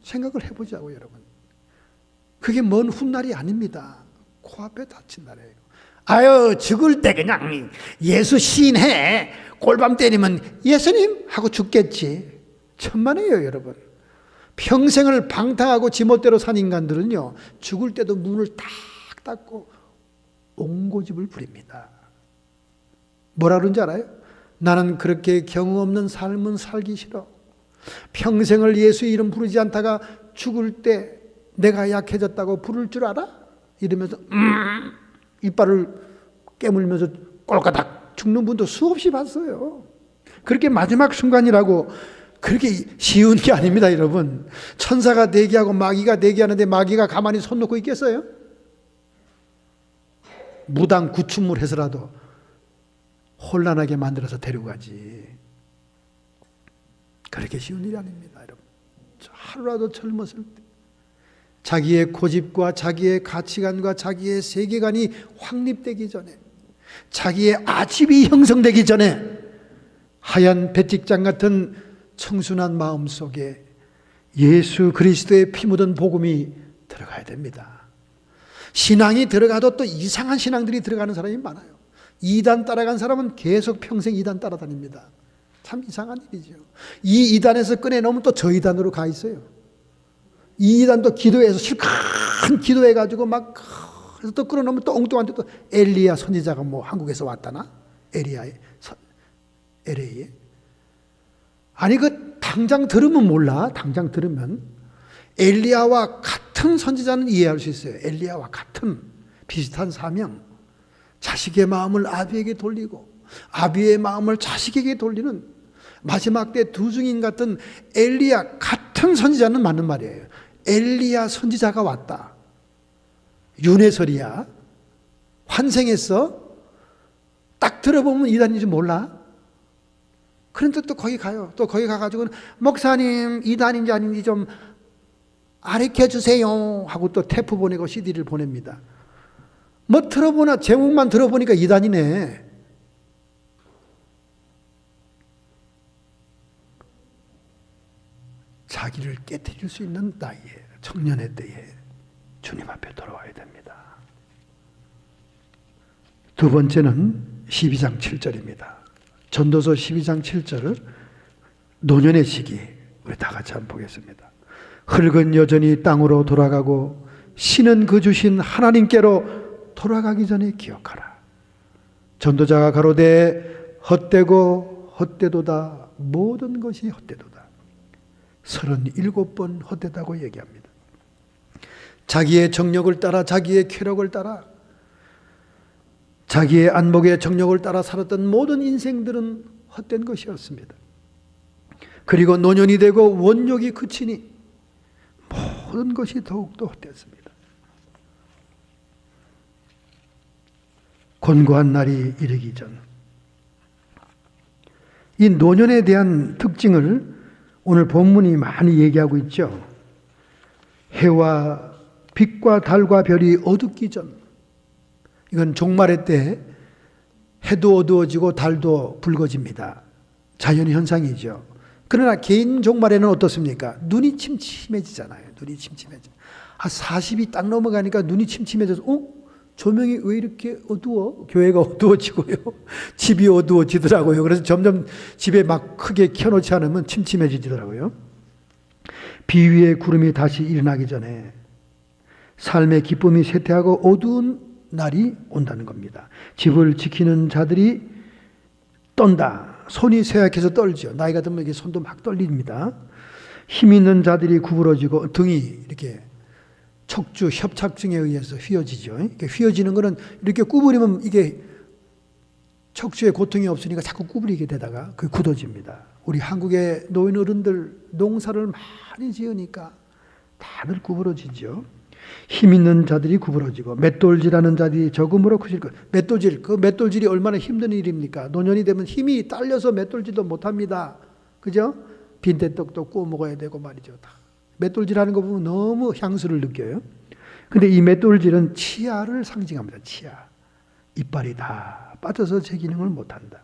생각을 해보자고, 여러분. 그게 먼 훗날이 아닙니다. 코앞에 닥친 날이에요. 아유, 죽을 때 그냥 예수 시인해. 꼴밤 때리면 예수님 하고 죽겠지. 천만에요, 여러분. 평생을 방탕하고 지멋대로 산 인간들은요, 죽을 때도 문을 딱 닫고 옹고집을 부립니다. 뭐라 그런지 알아요? 나는 그렇게 경험 없는 삶은 살기 싫어. 평생을 예수의 이름 부르지 않다가 죽을 때 내가 약해졌다고 부를 줄 알아? 이러면서 이빨을 깨물면서 꼴까닥 죽는 분도 수없이 봤어요. 그렇게 마지막 순간이라고 그렇게 쉬운 게 아닙니다, 여러분. 천사가 대기하고 마귀가 대기하는데 마귀가 가만히 손 놓고 있겠어요? 무당 구춘물해서라도 혼란하게 만들어서 데려가지. 그렇게 쉬운 일이 아닙니다, 여러분. 하루라도 젊었을 때 자기의 고집과 자기의 가치관과 자기의 세계관이 확립되기 전에, 자기의 아집이 형성되기 전에 하얀 배직장 같은 청순한 마음 속에 예수 그리스도의 피 묻은 복음이 들어가야 됩니다. 신앙이 들어가도 또 이상한 신앙들이 들어가는 사람이 많아요. 이단 따라간 사람은 계속 평생 이단 따라다닙니다. 참 이상한 일이죠. 이 이단에서 꺼내놓으면 또 저 이단으로 가 있어요. 이 이단도 기도해서 실컷 기도해가지고 막 그래서 또 끌어놓으면 또 엉뚱한데 또 엘리야 선지자가 뭐 한국에서 왔다나? LA에 아니 그 당장 들으면 몰라. 당장 들으면 엘리야와 같은 선지자는 이해할 수 있어요. 엘리야와 같은 비슷한 사명. 자식의 마음을 아비에게 돌리고 아비의 마음을 자식에게 돌리는 마지막 때 두 증인 같은 엘리야 같은 선지자는 맞는 말이에요. 엘리야 선지자가 왔다. 윤회설이야. 환생했어. 딱 들어보면 이단인지 몰라. 그런데 또 거기 가요. 또 거기 가가지고는 목사님 이단인지 아닌지 좀 가르쳐 주세요 하고 또 테이프 보내고 CD를 보냅니다. 뭐 들어보나 제목만 들어보니까 이단이네. 자기를 깨트릴 수 있는 나이에, 청년의 때에 주님 앞에 돌아와야 됩니다. 두 번째는 12장 7절입니다. 전도서 12장 7절을 노년의 시기 우리 다 같이 한번 보겠습니다. 흙은 여전히 땅으로 돌아가고 신은 그 주신 하나님께로 돌아가기 전에 기억하라. 전도자가 가로되 헛되고 헛되도다. 모든 것이 헛되도다. 37번 헛되다고 얘기합니다. 자기의 정력을 따라 자기의 쾌락을 따라 자기의 안목의 정력을 따라 살았던 모든 인생들은 헛된 것이었습니다. 그리고 노년이 되고 원욕이 그치니 모든 것이 더욱더 헛됐습니다. 곤고한 날이 이르기 전, 이 노년에 대한 특징을 오늘 본문이 많이 얘기하고 있죠. 해와 빛과 달과 별이 어둡기 전, 이건 종말의 때 해도 어두워지고 달도 붉어집니다. 자연현상이죠. 그러나 개인 종말에는 어떻습니까? 눈이 침침해지잖아요. 눈이 침침해져. 한 40이 딱 넘어가니까 눈이 침침해져서 조명이 왜 이렇게 어두워? 교회가 어두워지고요. 집이 어두워지더라고요. 그래서 점점 집에 막 크게 켜놓지 않으면 침침해지더라고요. 비 위에 구름이 다시 일어나기 전에 삶의 기쁨이 쇠퇴하고 어두운 날이 온다는 겁니다. 집을 지키는 자들이 떤다. 손이 쇠약해서 떨죠. 나이가 들면 이게 손도 막 떨립니다. 힘 있는 자들이 구부러지고 등이 이렇게 척추 협착증에 의해서 휘어지죠. 이렇게 휘어지는 거는 이렇게 구부리면 이게 척추에 고통이 없으니까 자꾸 구부리게 되다가 그게 굳어집니다. 우리 한국의 노인 어른들 농사를 많이 지으니까 다들 구부러지죠. 힘 있는 자들이 구부러지고 맷돌질하는 자들이 적음으로 크실 것. 맷돌질, 그 맷돌질이 얼마나 힘든 일입니까? 노년이 되면 힘이 딸려서 맷돌질도 못합니다. 그죠? 빈대떡도 구워 먹어야 되고 말이죠. 다. 맷돌질하는 거 보면 너무 향수를 느껴요. 근데 이 맷돌질은 치아를 상징합니다. 치아. 이빨이 다 빠져서 제 기능을 못한다.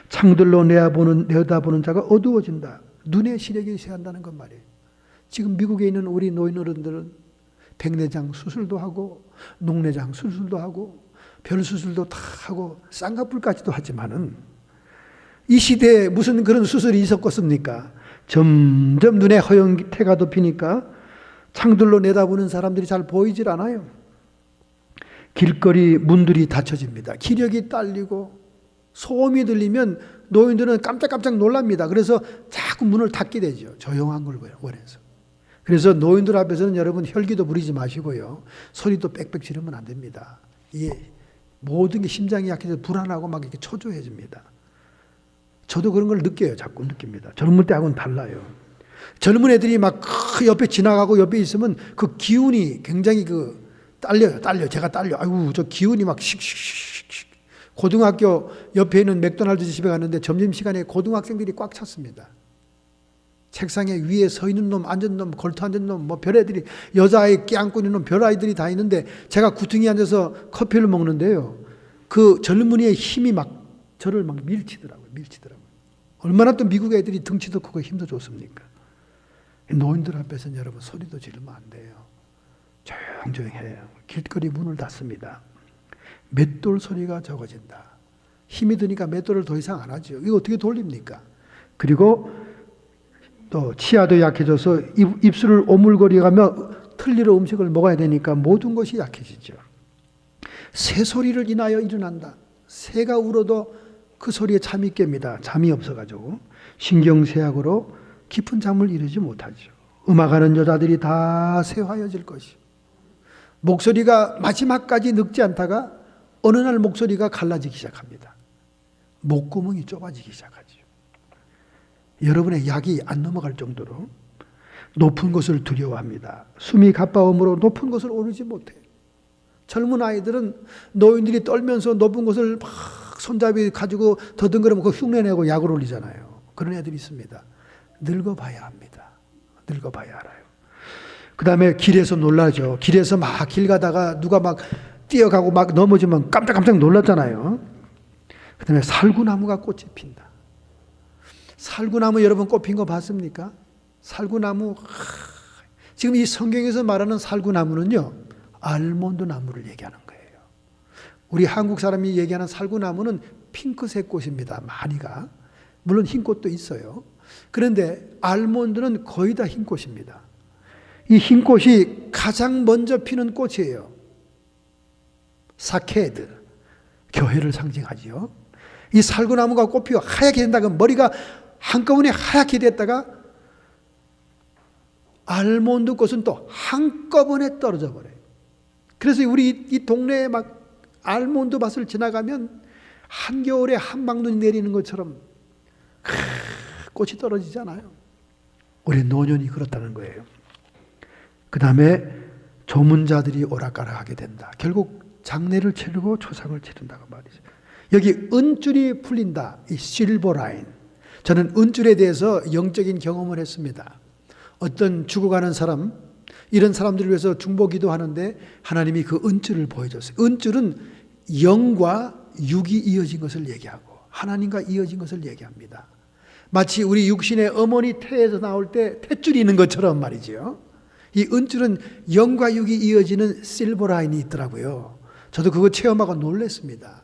창들로 내다보는 자가 어두워진다. 눈의 시력이 쇠한다는 것 말이에요. 지금 미국에 있는 우리 노인 어른들은 백내장 수술도 하고 녹내장 수술도 하고 별 수술도 다 하고 쌍꺼풀까지도 하지만은 이 시대에 무슨 그런 수술이 있었겠습니까? 점점 눈에 허영태가 덮이니까 창들로 내다보는 사람들이 잘 보이질 않아요. 길거리 문들이 닫혀집니다. 기력이 딸리고 소음이 들리면 노인들은 깜짝깜짝 놀랍니다. 그래서 자꾸 문을 닫게 되죠. 조용한 걸 원해서. 그래서 노인들 앞에서는 여러분 혈기도 부리지 마시고요. 소리도 빽빽 지르면 안 됩니다. 이게 모든 게 심장이 약해서 불안하고 막 이렇게 초조해집니다. 저도 그런 걸 느껴요. 자꾸 느낍니다. 젊을 때하고는 달라요. 젊은 애들이 막 옆에 지나가고 옆에 있으면 그 기운이 굉장히 딸려요. 제가 딸려. 아이고, 저 기운이 막 씩씩씩. 고등학교 옆에 있는 맥도날드 집에 갔는데 점심시간에 고등학생들이 꽉 찼습니다. 책상에 위에 서 있는 놈, 앉은 놈, 걸터 앉은 놈, 뭐 별애들이, 여자아이 껴안고 있는 놈, 별아이들이 다 있는데 제가 구퉁이 앉아서 커피를 먹는데요. 그 젊은이의 힘이 막 저를 막 밀치더라고요. 얼마나 또 미국 애들이 덩치도 크고 힘도 좋습니까? 노인들 앞에서는 여러분 소리도 지르면 안 돼요. 조용조용 해요. 길거리 문을 닫습니다. 맷돌 소리가 적어진다. 힘이 드니까 맷돌을 더 이상 안 하죠. 이거 어떻게 돌립니까? 그리고 또 치아도 약해져서 입술을 오물거려가며 틀니로 음식을 먹어야 되니까 모든 것이 약해지죠. 새 소리를 인하여 일어난다. 새가 울어도 그 소리에 잠이 깹니다. 잠이 없어가지고 신경쇠약으로 깊은 잠을 이루지 못하죠. 음악하는 여자들이 다 새하여질 것이. 목소리가 마지막까지 늙지 않다가 어느 날 목소리가 갈라지기 시작합니다. 목구멍이 좁아지기 시작하죠. 여러분의 약이 안 넘어갈 정도로 높은 것을 두려워합니다. 숨이 가빠움으로 높은 것을 오르지 못해요. 젊은 아이들은 노인들이 떨면서 높은 것을 막 손잡이 가지고 더듬거리면 그 흉내내고 약을 올리잖아요. 그런 애들이 있습니다. 늙어봐야 합니다. 늙어봐야 알아요. 그 다음에 길에서 놀라죠. 길에서 막 길 가다가 누가 막 뛰어가고 막 넘어지면 깜짝깜짝 놀랐잖아요. 그 다음에 살구나무가 꽃이 핀다. 살구나무 여러분 꽃 핀 거 봤습니까? 살구나무. 지금 이 성경에서 말하는 살구나무는요, 알몬드 나무를 얘기하는 거예요. 우리 한국 사람이 얘기하는 살구나무는 핑크색 꽃입니다. 많이가. 물론 흰 꽃도 있어요. 그런데 알몬드는 거의 다 흰 꽃입니다. 이 흰 꽃이 가장 먼저 피는 꽃이에요. 사케드, 교회를 상징하지요. 이 살구나무가 꽃피고 하얗게 된다가 머리가 한꺼번에 하얗게 됐다가 알몬드 꽃은 또 한꺼번에 떨어져 버려요. 그래서 우리 이 동네에 막 알몬드 밭을 지나가면 한겨울에 한방눈이 내리는 것처럼 꽃이 떨어지잖아요. 우리 노년이 그렇다는 거예요. 그 다음에 조문자들이 오락가락하게 된다. 결국 장례를 치르고 초상을 치른다고 말이죠. 여기 은줄이 풀린다. 이 실버 라인. 저는 은줄에 대해서 영적인 경험을 했습니다. 어떤 죽어가는 사람, 이런 사람들을 위해서 중보기도 하는데 하나님이 그 은줄을 보여줬어요. 은줄은 영과 육이 이어진 것을 얘기하고 하나님과 이어진 것을 얘기합니다. 마치 우리 육신의 어머니 태에서 나올 때 탯줄이 있는 것처럼 말이죠. 이 은줄은 영과 육이 이어지는 실버 라인이 있더라고요. 저도 그거 체험하고 놀랐습니다.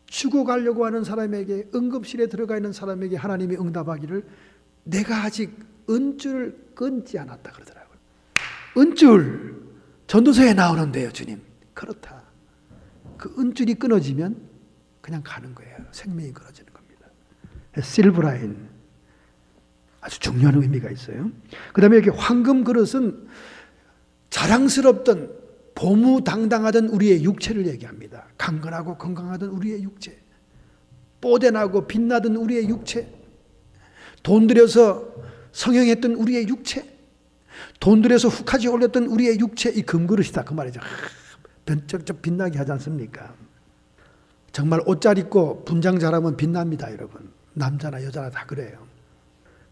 죽어가려고 하는 사람에게, 응급실에 들어가 있는 사람에게 하나님이 응답하기를 내가 아직 은줄을 끊지 않았다 그러더라고요. 은줄, 전도서에 나오는데요, 주님. 그렇다. 그 은줄이 끊어지면 그냥 가는 거예요. 생명이 끊어지는 겁니다. 실버 라인. 아주 중요한 의미가 있어요. 그 다음에 여기 황금 그릇은 자랑스럽던 보무당당하던 우리의 육체를 얘기합니다. 강건하고 건강하던 우리의 육체, 뽀대나고 빛나던 우리의 육체, 돈 들여서 성형했던 우리의 육체, 돈 들여서 훅하지 올렸던 우리의 육체, 이 금그릇이다 그 말이죠. 번쩍번쩍 빛나게 하지 않습니까? 정말 옷 잘 입고 분장 잘하면 빛납니다, 여러분. 남자나 여자나 다 그래요.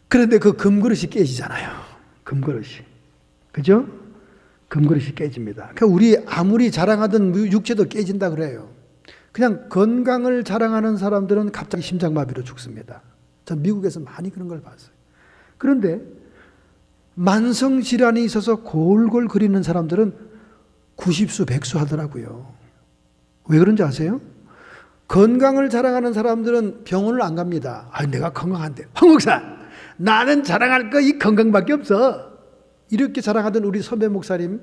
그런데 그 금그릇이 깨지잖아요. 금그릇이. 그죠? 금그릇이 깨집니다. 그러니까 우리 아무리 자랑하던 육체도 깨진다 그래요. 그냥 건강을 자랑하는 사람들은 갑자기 심장마비로 죽습니다. 전 미국에서 많이 그런 걸 봤어요. 그런데 만성질환이 있어서 골골거리는 사람들은 90수 100수 하더라고요. 왜 그런지 아세요? 건강을 자랑하는 사람들은 병원을 안 갑니다. 아, 내가 건강한데. 황 목사, 나는 자랑할 거 이 건강밖에 없어. 이렇게 자랑하던 우리 선배 목사님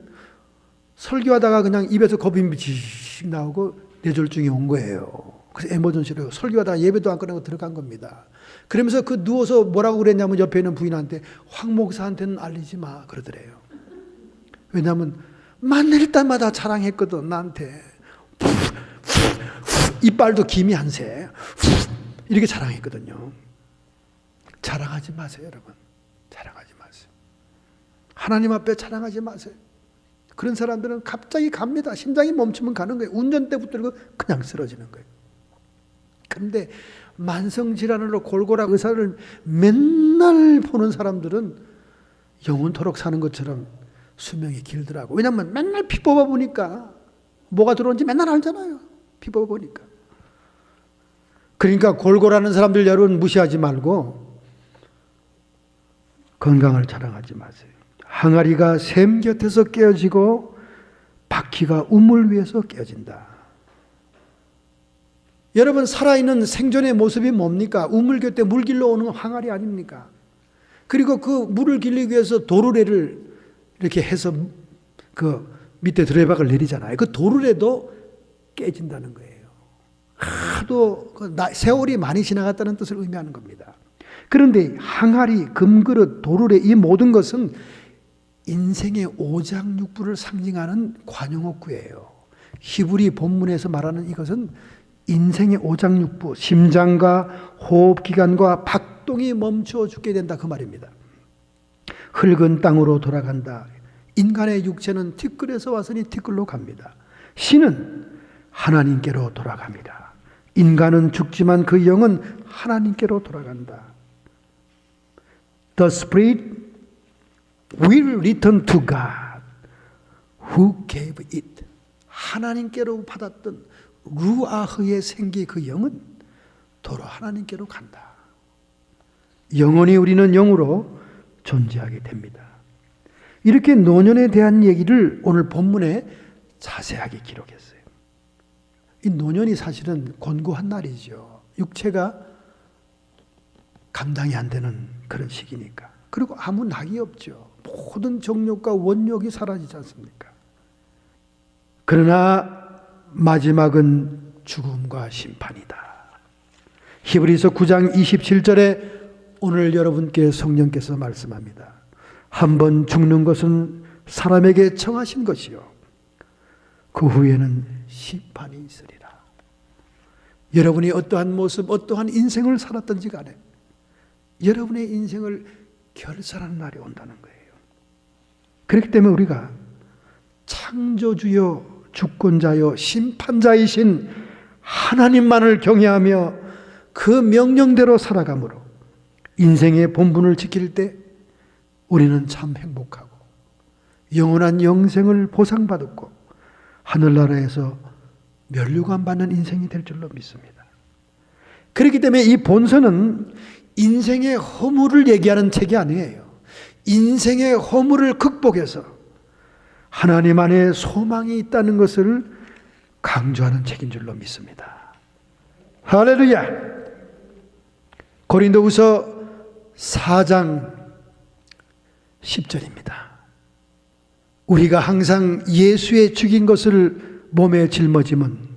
설교하다가 그냥 입에서 거품이 씩 나오고 뇌졸중이 온 거예요. 그래서 에머전시로 설교하다가 예배도 안 끝나고 들어간 겁니다. 그러면서 그 누워서 뭐라고 그랬냐면 옆에 있는 부인한테 황 목사한테는 알리지 마 그러더래요. 왜냐하면 만날 때마다 자랑했거든 나한테. 이빨도 김이 한 새. 이렇게 자랑했거든요. 자랑하지 마세요 여러분. 자랑하지 마세요. 하나님 앞에 자랑하지 마세요. 그런 사람들은 갑자기 갑니다. 심장이 멈추면 가는 거예요. 운전대 붙들고 그냥 쓰러지는 거예요. 그런데 만성질환으로 골골한 의사를 맨날 보는 사람들은 영원토록 사는 것처럼 수명이 길더라고. 왜냐하면 맨날 피 뽑아보니까 뭐가 들어오는지 맨날 알잖아요. 피 뽑아보니까. 그러니까 골골하는 사람들 여러분 무시하지 말고 건강을 자랑하지 마세요. 항아리가 샘 곁에서 깨어지고 바퀴가 우물 위에서 깨어진다. 여러분 살아있는 생존의 모습이 뭡니까? 우물 곁에 물 길러 오는 항아리 아닙니까? 그리고 그 물을 길리기 위해서 도르래를 이렇게 해서 그 밑에 드레박을 내리잖아요. 그 도르래도 깨진다는 거예요. 하도 세월이 많이 지나갔다는 뜻을 의미하는 겁니다. 그런데 항아리, 금그릇, 도르래 이 모든 것은 인생의 오장육부를 상징하는 관용어구예요. 히브리 본문에서 말하는 이것은 인생의 오장육부, 심장과 호흡기관과 박동이 멈춰 죽게 된다 그 말입니다. 흙은 땅으로 돌아간다. 인간의 육체는 티끌에서 왔으니 티끌로 갑니다. 신은 하나님께로 돌아갑니다. 인간은 죽지만 그 영은 하나님께로 돌아간다. The spirit will return to God who gave it. 하나님께로 받았던 루아흐의 생기 그 영은 도로 하나님께로 간다. 영원히 우리는 영으로 존재하게 됩니다. 이렇게 노년에 대한 얘기를 오늘 본문에 자세하게 기록했어요. 이 노년이 사실은 곤고한 날이죠. 육체가 감당이 안 되는 그런 시기니까. 그리고 아무 낙이 없죠. 모든 정욕과 원욕이 사라지지 않습니까? 그러나 마지막은 죽음과 심판이다. 히브리서 9장 27절에 오늘 여러분께 성령께서 말씀합니다. 한번 죽는 것은 사람에게 정하신 것이요 그 후에는 심판이 있으리라. 여러분이 어떠한 모습, 어떠한 인생을 살았든지 간에 여러분의 인생을 결산하는 날이 온다는 거예요. 그렇기 때문에 우리가 창조주여 주권자여 심판자이신 하나님만을 경외하며 그 명령대로 살아감으로 인생의 본분을 지킬 때 우리는 참 행복하고 영원한 영생을 보상받았고 하늘나라에서 면류관 받는 인생이 될 줄로 믿습니다. 그렇기 때문에 이 본서는 인생의 허물을 얘기하는 책이 아니에요. 인생의 허물을 극복해서 하나님 안에 소망이 있다는 것을 강조하는 책인 줄로 믿습니다. 할렐루야! 고린도후서 4장 10절입니다. 우리가 항상 예수의 죽인 것을 몸에 짊어지면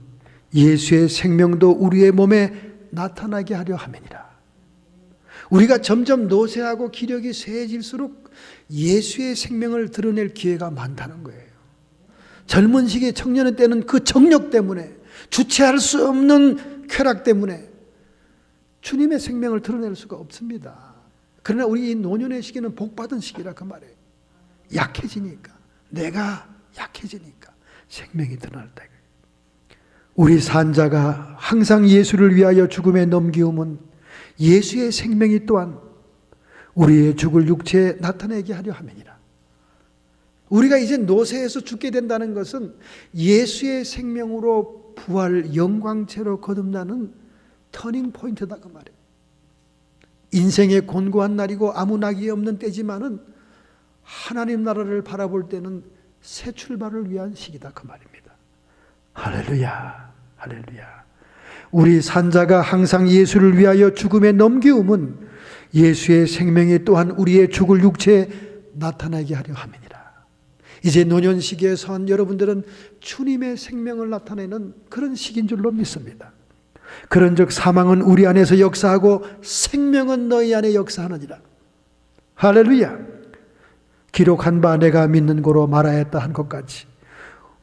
예수의 생명도 우리의 몸에 나타나게 하려 함이니라. 우리가 점점 노쇠하고 기력이 쇠해질수록 예수의 생명을 드러낼 기회가 많다는 거예요. 젊은 시기 청년의 때는 그 정력 때문에 주체할 수 없는 쾌락 때문에 주님의 생명을 드러낼 수가 없습니다. 그러나 우리 이 노년의 시기는 복받은 시기라 그 말이에요. 약해지니까 내가 약해지니까 생명이 드러날다. 우리 산자가 항상 예수를 위하여 죽음에 넘기움은 예수의 생명이 또한 우리의 죽을 육체에 나타내게 하려 함이니라. 우리가 이제 노쇠해서 죽게 된다는 것은 예수의 생명으로 부활 영광체로 거듭나는 터닝 포인트다 그 말이에요. 인생의 곤고한 날이고 아무 낙이 없는 때지만은 하나님 나라를 바라볼 때는 새 출발을 위한 시기다 그 말입니다. 할렐루야, 할렐루야. 우리 산자가 항상 예수를 위하여 죽음에 넘기움은 예수의 생명이 또한 우리의 죽을 육체에 나타나게 하려 함이니라. 이제 노년 시기에 선 여러분들은 주님의 생명을 나타내는 그런 시기인 줄로 믿습니다. 그런즉 사망은 우리 안에서 역사하고 생명은 너희 안에 역사하느니라. 할렐루야. 기록한 바 내가 믿는 고로 말하였다 한 것 같이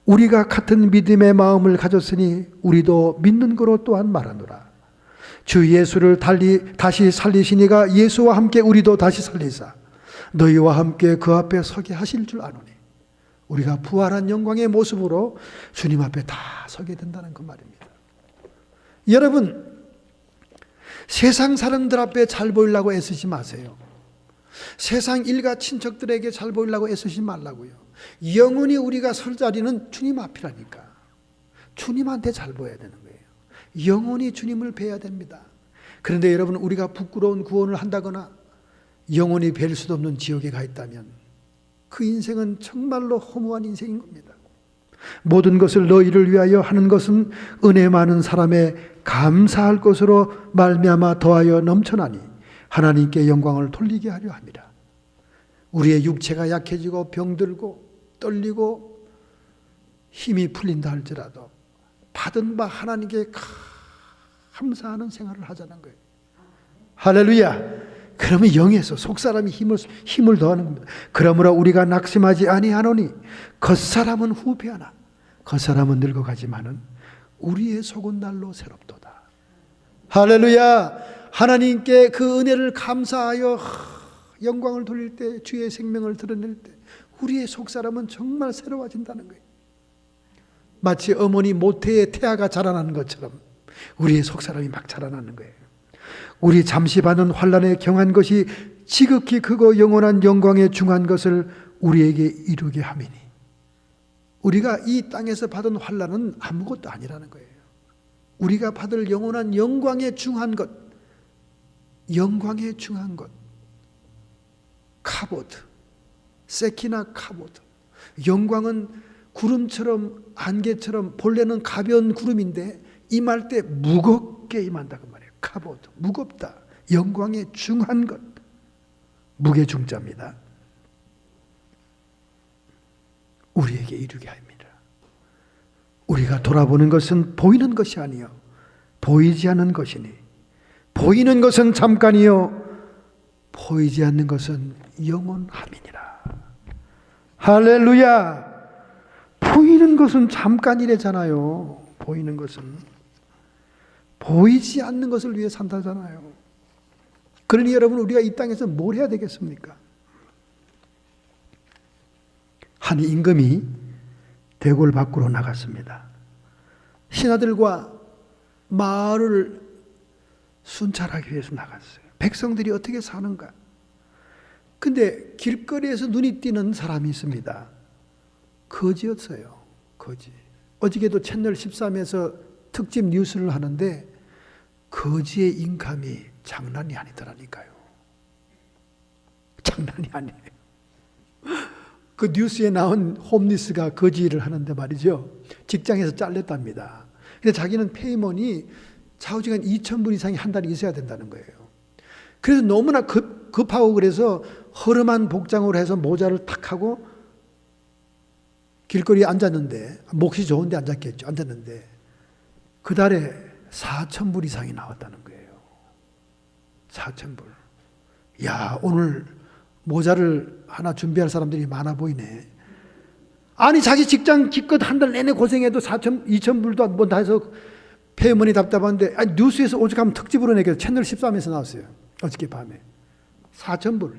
우리가 같은 믿음의 마음을 가졌으니 우리도 믿는 거로 또한 말하노라. 주 예수를 다시 살리시니가 예수와 함께 우리도 다시 살리사 너희와 함께 그 앞에 서게 하실 줄 아노니. 우리가 부활한 영광의 모습으로 주님 앞에 다 서게 된다는 그 말입니다. 여러분, 세상 사람들 앞에 잘 보이려고 애쓰지 마세요. 세상 일가 친척들에게 잘 보이려고 애쓰지 말라고요. 영원히 우리가 설 자리는 주님 앞이라니까. 주님한테 잘 보여야 되는 거예요. 영원히 주님을 뵈야 됩니다. 그런데 여러분, 우리가 부끄러운 구원을 한다거나 영원히 뵐 수도 없는 지옥에 가 있다면 그 인생은 정말로 허무한 인생인 겁니다. 모든 것을 너희를 위하여 하는 것은 은혜 많은 사람의 감사할 것으로 말미암아 더하여 넘쳐나니 하나님께 영광을 돌리게 하려 합니다. 우리의 육체가 약해지고 병들고 떨리고 힘이 풀린다 할지라도 받은 바 하나님께 감사하는 생활을 하자는 거예요. 할렐루야. 그러면 영에서 속사람이 힘을 더하는 겁니다. 그러므로 우리가 낙심하지 아니하노니 겉사람은 후패하나 겉사람은 늙어가지만은 우리의 속은 날로 새롭도다. 할렐루야. 하나님께 그 은혜를 감사하여 영광을 돌릴 때, 주의 생명을 드러낼 때 우리의 속사람은 정말 새로워진다는 거예요. 마치 어머니 모태의 태아가 자라나는 것처럼 우리의 속사람이 막 자라나는 거예요. 우리 잠시 받은 환난에 경한 것이 지극히 크고 영원한 영광에 중한 것을 우리에게 이루게 함이니. 우리가 이 땅에서 받은 환난은 아무것도 아니라는 거예요. 우리가 받을 영원한 영광에 중한 것, 영광에 중한 것, 카보드, 세키나 카보드. 영광은 구름처럼, 안개처럼, 본래는 가벼운 구름인데 임할 때 무겁게 임한다고 말해요. 카보드, 무겁다. 영광에 중한 것, 무게중자입니다. 우리에게 이루게 합니다. 우리가 돌아보는 것은 보이는 것이 아니요 보이지 않는 것이니 보이는 것은 잠깐이요 보이지 않는 것은 영원함이니라. 할렐루야. 보이는 것은 잠깐이래잖아요. 보이는 것은 보이지 않는 것을 위해 산다잖아요. 그러니 여러분, 우리가 이 땅에서 뭘 해야 되겠습니까? 한 임금이 대궐 밖으로 나갔습니다. 신하들과 마을을 순찰하기 위해서 나갔어요. 백성들이 어떻게 사는가? 근데 길거리에서 눈이 띄는 사람이 있습니다. 거지였어요. 거지. 어저께도 채널 13에서 특집 뉴스를 하는데 거지의 인감이 장난이 아니더라니까요. 장난이 아니에요. 그 뉴스에 나온 홈리스가 거지 일을 하는데 말이죠. 직장에서 잘렸답니다. 근데 자기는 페이먼이 좌우지간 2,000불 이상이 한 달에 있어야 된다는 거예요. 그래서 너무나 급하고 그래서 허름한 복장으로 해서 모자를 탁 하고 길거리에 앉았는데, 몫이 좋은데 앉았겠죠. 앉았는데 그 달에 4,000불 이상이 나왔다는 거예요. 4,000불. 야, 오늘 모자를 하나 준비할 사람들이 많아 보이네. 아니, 자기 직장 기껏 한 달 내내 고생해도 2,000불도 뭐 다 해서 페이먼이 답답한데, 아니, 뉴스에서 오직 하면 특집으로 내게 채널 13에서 나왔어요. 어저께 밤에. 4,000불.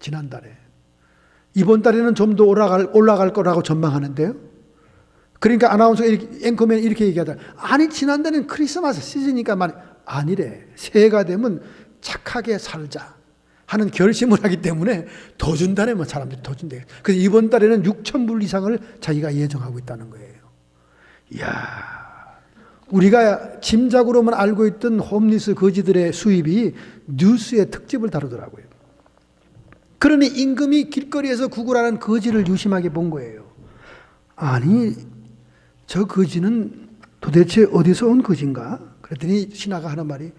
지난달에. 이번 달에는 좀 더 올라갈 거라고 전망하는데요. 그러니까 아나운서 앵커맨 이렇게 얘기하더라. 아니, 지난달에는 크리스마스 시즌이니까 아니래. 새해가 되면 착하게 살자 하는 결심을 하기 때문에 더 준다네. 뭐 사람들이 더 준대. 그래서 이번 달에는 6,000불 이상을 자기가 예정하고 있다는 거예요. 이야, 우리가 짐작으로만 알고 있던 홈리스 거지들의 수입이 뉴스에 특집을 다루더라고요. 그러니 임금이 길거리에서 구걸하는 거지를 유심하게 본 거예요. 아니, 저 거지는 도대체 어디서 온 거지인가? 그랬더니 신하가 하는 말이,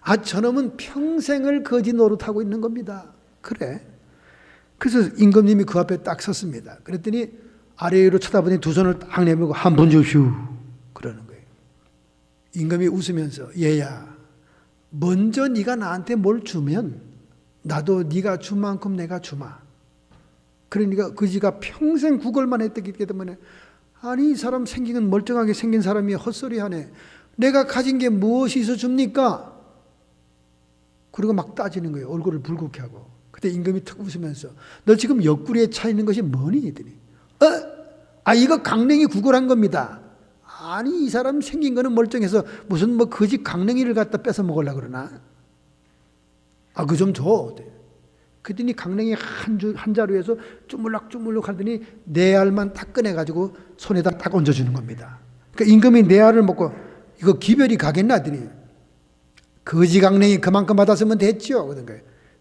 아, 저놈은 평생을 거지 노릇하고 있는 겁니다. 그래. 그래서 임금님이 그 앞에 딱 섰습니다. 그랬더니 아래로 쳐다보니 두 손을 딱 내밀고 한 분 주시오. 그러는 거예요. 임금이 웃으면서 얘야, 먼저 네가 나한테 뭘 주면 나도 네가 준 만큼 내가 주마. 그러니까 그지가 평생 구걸만 했기 때문에 아니 이 사람 생긴 건 멀쩡하게 생긴 사람이 헛소리하네. 내가 가진 게 무엇이 있어 줍니까? 그리고 막 따지는 거예요. 얼굴을 붉게 하고. 그때 임금이 툭 웃으면서 너 지금 옆구리에 차 있는 것이 뭐니? 했더니 이거 강냉이 구걸한 겁니다. 아니 이 사람 생긴 거는 멀쩡해서 무슨 뭐 거지 강냉이를 갖다 뺏어 먹으려고 그러나? 그거 좀 줘. 그랬더니 강냉이 한 자루에서 주물럭주물럭 하더니 네 알만 딱 꺼내가지고 손에다 딱 얹어주는 겁니다. 그러니까 임금이 네 알을 먹고 이거 기별이 가겠나 하더니 거지 강냉이 그만큼 받았으면 됐죠. 그러니까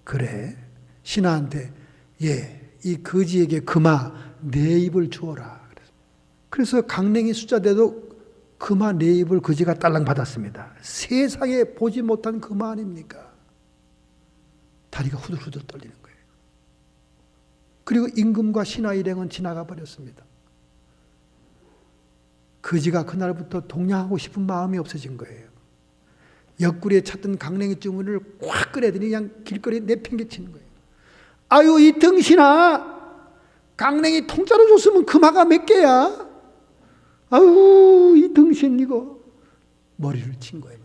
그래 신하한테 이 거지에게 금화 네 입을 주어라. 그래서 강냉이 숫자대도 금화 네 입을 거지가 딸랑 받았습니다. 세상에 보지 못한 금화 아닙니까? 다리가 후들후들 떨리는 거예요. 그리고 임금과 신하 일행은 지나가 버렸습니다. 거지가 그날부터 동냥하고 싶은 마음이 없어진 거예요. 옆구리에 찼던 강냉이 주머니를 꽉 꺼내더니 그냥 길거리에 내팽개치는 거예요. 아유 이 등신아, 강냉이 통짜로 줬으면 금화가 몇 개야? 아유 이 등신 이거. 머리를 친 거예요.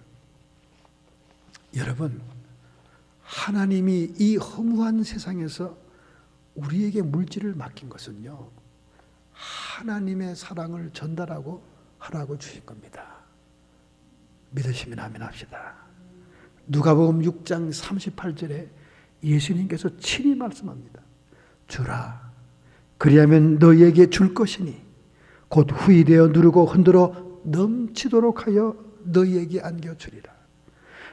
여러분, 하나님이 이 허무한 세상에서 우리에게 물질을 맡긴 것은요, 하나님의 사랑을 전달하고 하라고 주신 겁니다. 믿으시면 아멘 합시다. 누가복음 6장 38절에 예수님께서 친히 말씀합니다. 주라, 그리하면 너희에게 줄 것이니 곧 후이되어 누르고 흔들어 넘치도록 하여 너희에게 안겨주리라.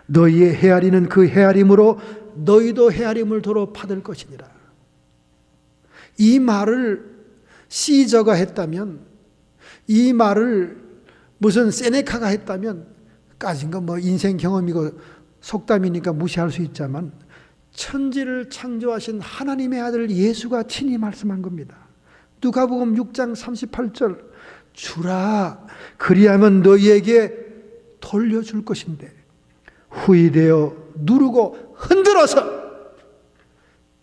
너희의 헤아리는 그 헤아림으로 너희도 헤아림을 도로 받을 것이니라. 이 말을 시저가 했다면, 이 말을 무슨 세네카가 했다면 까진 건 뭐 인생 경험이고 속담이니까 무시할 수 있지만 천지를 창조하신 하나님의 아들 예수가 친히 말씀한 겁니다. 누가복음 6장 38절 주라, 그리하면 너희에게 돌려줄 것인데 후이되어 누르고 흔들어서.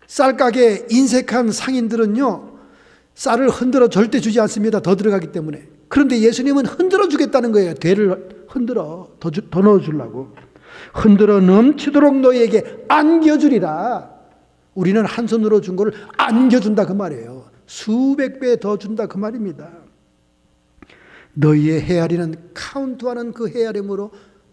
쌀가게 인색한 상인들은요, 쌀을 흔들어 절대 주지 않습니다. 더 들어가기 때문에. 그런데 예수님은 흔들어 주겠다는 거예요. 대를 흔들어 더 넣어주려고. 흔들어 넘치도록 너희에게 안겨주리라. 우리는 한 손으로 준 걸 안겨준다 그 말이에요. 수백 배 더 준다 그 말입니다. 너희의 헤아리는 카운트하는 그 헤아림으로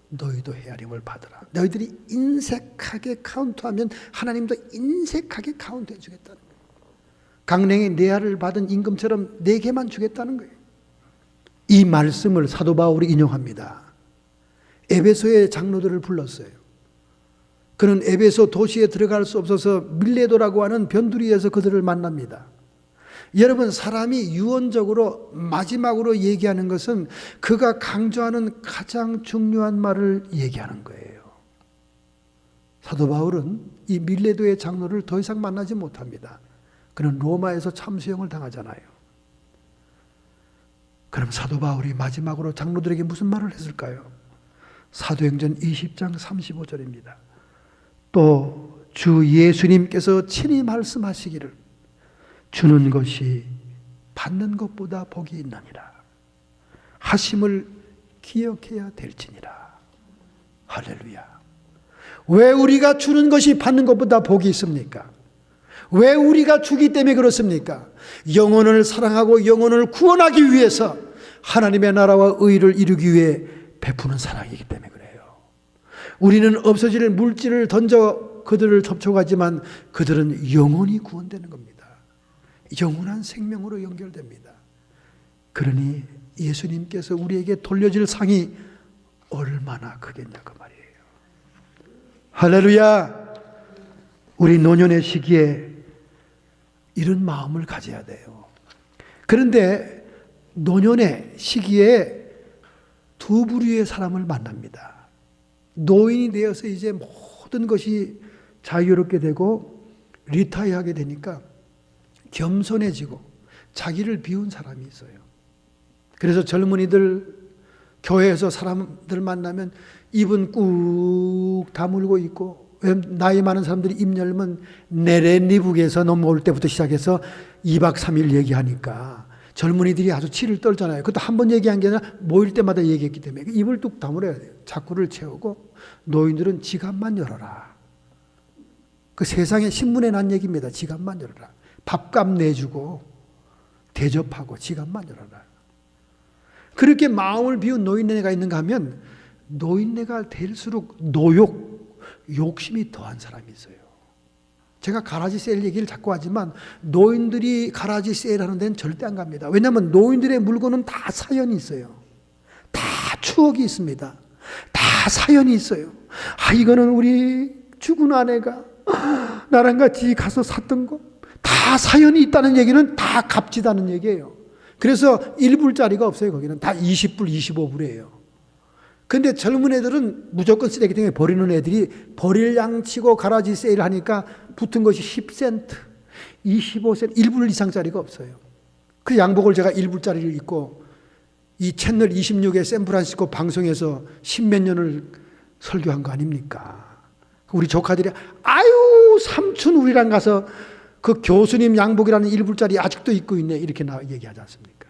너희도 헤아림을 받으라. 너희들이 인색하게 카운트하면 하나님도 인색하게 카운트해 주겠다는 거예요. 강냉이 네 알을 받은 임금처럼 네 개만 주겠다는 거예요. 이 말씀을 사도 바울이 인용합니다. 에베소의 장로들을 불렀어요. 그는 에베소 도시에 들어갈 수 없어서 밀레도라고 하는 변두리에서 그들을 만납니다. 여러분, 사람이 유언적으로 마지막으로 얘기하는 것은 그가 강조하는 가장 중요한 말을 얘기하는 거예요. 사도 바울은 이 밀레도의 장로를 더 이상 만나지 못합니다. 그는 로마에서 참수형을 당하잖아요. 그럼 사도 바울이 마지막으로 장로들에게 무슨 말을 했을까요? 사도행전 20장 35절입니다. 또 주 예수님께서 친히 말씀하시기를 주는 것이 받는 것보다 복이 있느니라 하심을 기억해야 될지니라. 할렐루야. 왜 우리가 주는 것이 받는 것보다 복이 있습니까? 왜 우리가 주기 때문에 그렇습니까? 영혼을 사랑하고 영혼을 구원하기 위해서 하나님의 나라와 의를 이루기 위해 베푸는 사랑이기 때문에 그래요. 우리는 없어질 물질을 던져 그들을 접촉하지만 그들은 영혼이 구원되는 겁니다. 영원한 생명으로 연결됩니다. 그러니 예수님께서 우리에게 돌려질 상이 얼마나 크겠냐 그 말이에요. 할렐루야. 우리 노년의 시기에 이런 마음을 가져야 돼요. 그런데 노년의 시기에 두 부류의 사람을 만납니다. 노인이 되어서 이제 모든 것이 자유롭게 되고 리타이어하게 되니까 겸손해지고 자기를 비운 사람이 있어요. 그래서 젊은이들 교회에서 사람들 만나면 입은 꾹 다물고 있고, 나이 많은 사람들이 입 열면 네레니북에서 넘어올 때부터 시작해서 2박 3일 얘기하니까 젊은이들이 아주 치를 떨잖아요. 그것도 한 번 얘기한 게 아니라 모일 때마다 얘기했기 때문에 입을 뚝 다물어야 돼요. 자꾸를 채우고, 노인들은 지갑만 열어라. 그 세상에 신문에 난 얘기입니다. 지갑만 열어라. 밥값 내주고 대접하고 지갑만 열어라. 그렇게 마음을 비운 노인네가 있는가 하면 노인네가 될수록 욕심이 더한 사람이 있어요. 제가 가라지 세일 얘기를 자꾸 하지만 노인들이 가라지 세일하는 데는 절대 안 갑니다. 왜냐하면 노인들의 물건은 다 사연이 있어요. 다 추억이 있습니다. 다 사연이 있어요. 이거는 우리 죽은 아내가 나랑 같이 가서 샀던 거. 다 사연이 있다는 얘기는 다 값지다는 얘기예요. 그래서 1불짜리가 없어요. 거기는 다 20불, 25불이에요. 근데 젊은 애들은 무조건 쓰레기 때문에 버리는 애들이 버릴 양치고 가라지 세일 하니까 붙은 것이 10센트, 25센트, 1불 이상짜리가 없어요. 그 양복을 제가 1불짜리를 입고 이 채널 26의 샌프란시스코 방송에서 10몇 년을 설교한 거 아닙니까? 우리 조카들이 아유 삼촌 우리랑 가서 그 교수님 양복이라는 1불짜리 아직도 입고 있네 이렇게 얘기하지 않습니까?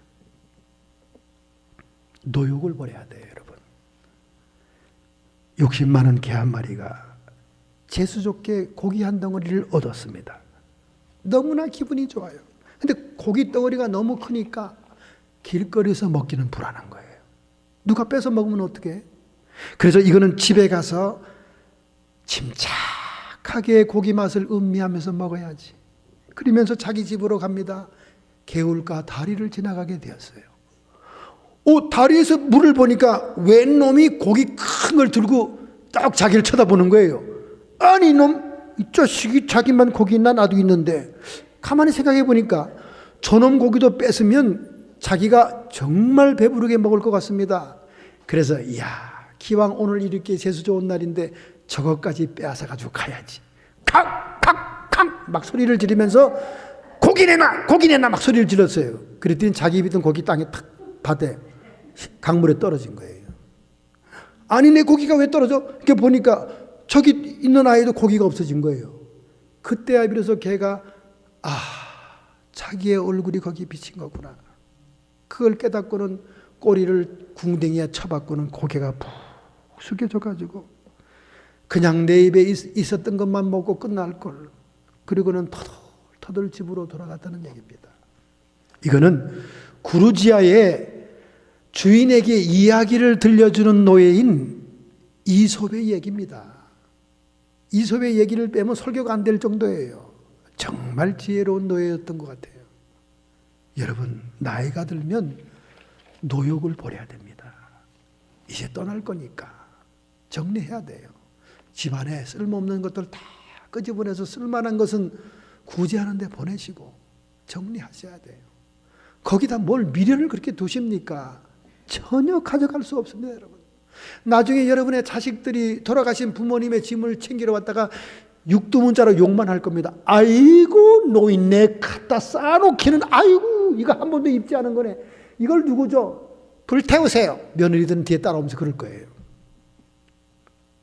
노욕을 버려야 돼요, 여러분. 욕심 많은 개 한 마리가 재수 좋게 고기 한 덩어리를 얻었습니다. 너무나 기분이 좋아요. 근데 고기 덩어리가 너무 크니까 길거리에서 먹기는 불안한 거예요. 누가 뺏어 먹으면 어떡해? 그래서 이거는 집에 가서 침착하게 고기 맛을 음미하면서 먹어야지. 그러면서 자기 집으로 갑니다. 개울가 다리를 지나가게 되었어요. 다리에서 물을 보니까 웬 놈이 고기 큰 걸 들고 딱 자기를 쳐다보는 거예요. 아니 이놈 이 자식이 자기만 고기 있나 나도 있는데. 가만히 생각해 보니까 저놈 고기도 뺏으면 자기가 정말 배부르게 먹을 것 같습니다. 그래서 기왕 오늘 이렇게 재수 좋은 날인데 저것까지 빼앗아 가지고 가야지. 막 소리를 지르면서 고기 내놔 막 소리를 질렀어요. 그랬더니 자기 입에 있던 고기 땅에 탁 바대 강물에 떨어진 거예요. 아니 내 고기가 왜 떨어져? 이렇게 보니까 저기 있는 아이도 고기가 없어진 거예요. 그때야 비로소 걔가 자기의 얼굴이 거기 비친 거구나. 그걸 깨닫고는 꼬리를 궁뎅이에 쳐박고는 고개가 푹 숙여져 가지고 그냥 내 입에 있었던 것만 먹고 끝날 걸. 그리고는 터덜 집으로 돌아갔다는 얘기입니다. 이거는 구루지아의 주인에게 이야기를 들려주는 노예인 이솝의 얘기입니다. 이솝의 얘기를 빼면 설교가 안 될 정도예요. 정말 지혜로운 노예였던 것 같아요. 여러분, 나이가 들면 노욕을 버려야 됩니다. 이제 떠날 거니까 정리해야 돼요. 집안에 쓸모없는 것들 다 끄집어내서 쓸만한 것은 구제하는 데 보내시고 정리하셔야 돼요. 거기다 뭘 미련을 그렇게 두십니까? 전혀 가져갈 수 없습니다, 여러분. 나중에 여러분의 자식들이 돌아가신 부모님의 짐을 챙기러 왔다가 육두문자로 욕만 할 겁니다. 아이고 노인네 갖다 쌓아놓기는 아이고 이거 한 번도 입지 않은 거네. 이걸 누구 줘? 불태우세요. 며느리들은 뒤에 따라오면서 그럴 거예요.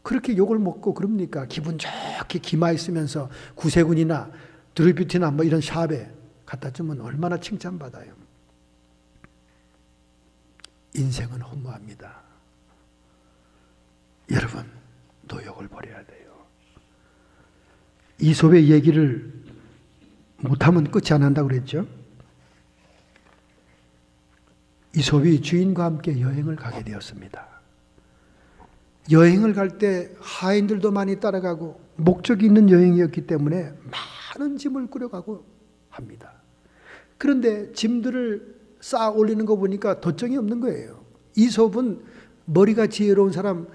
그렇게 욕을 먹고 그럽니까? 기분 좋게 기마 있으면서 구세군이나 드루뷰티나 뭐 이런 샵에 갖다 주면 얼마나 칭찬받아요. 인생은 허무합니다. 여러분, 노욕을 버려야 돼요. 이솝의 얘기를 못하면 끝이 안 한다고 그랬죠. 이솝이 주인과 함께 여행을 가게 되었습니다. 여행을 갈 때 하인들도 많이 따라가고 목적이 있는 여행이었기 때문에 많은 짐을 꾸려가고 합니다. 그런데 짐들을 쌓아 올리는 거 보니까 덧정이 없는 거예요. 이솝은 머리가 지혜로운 사람,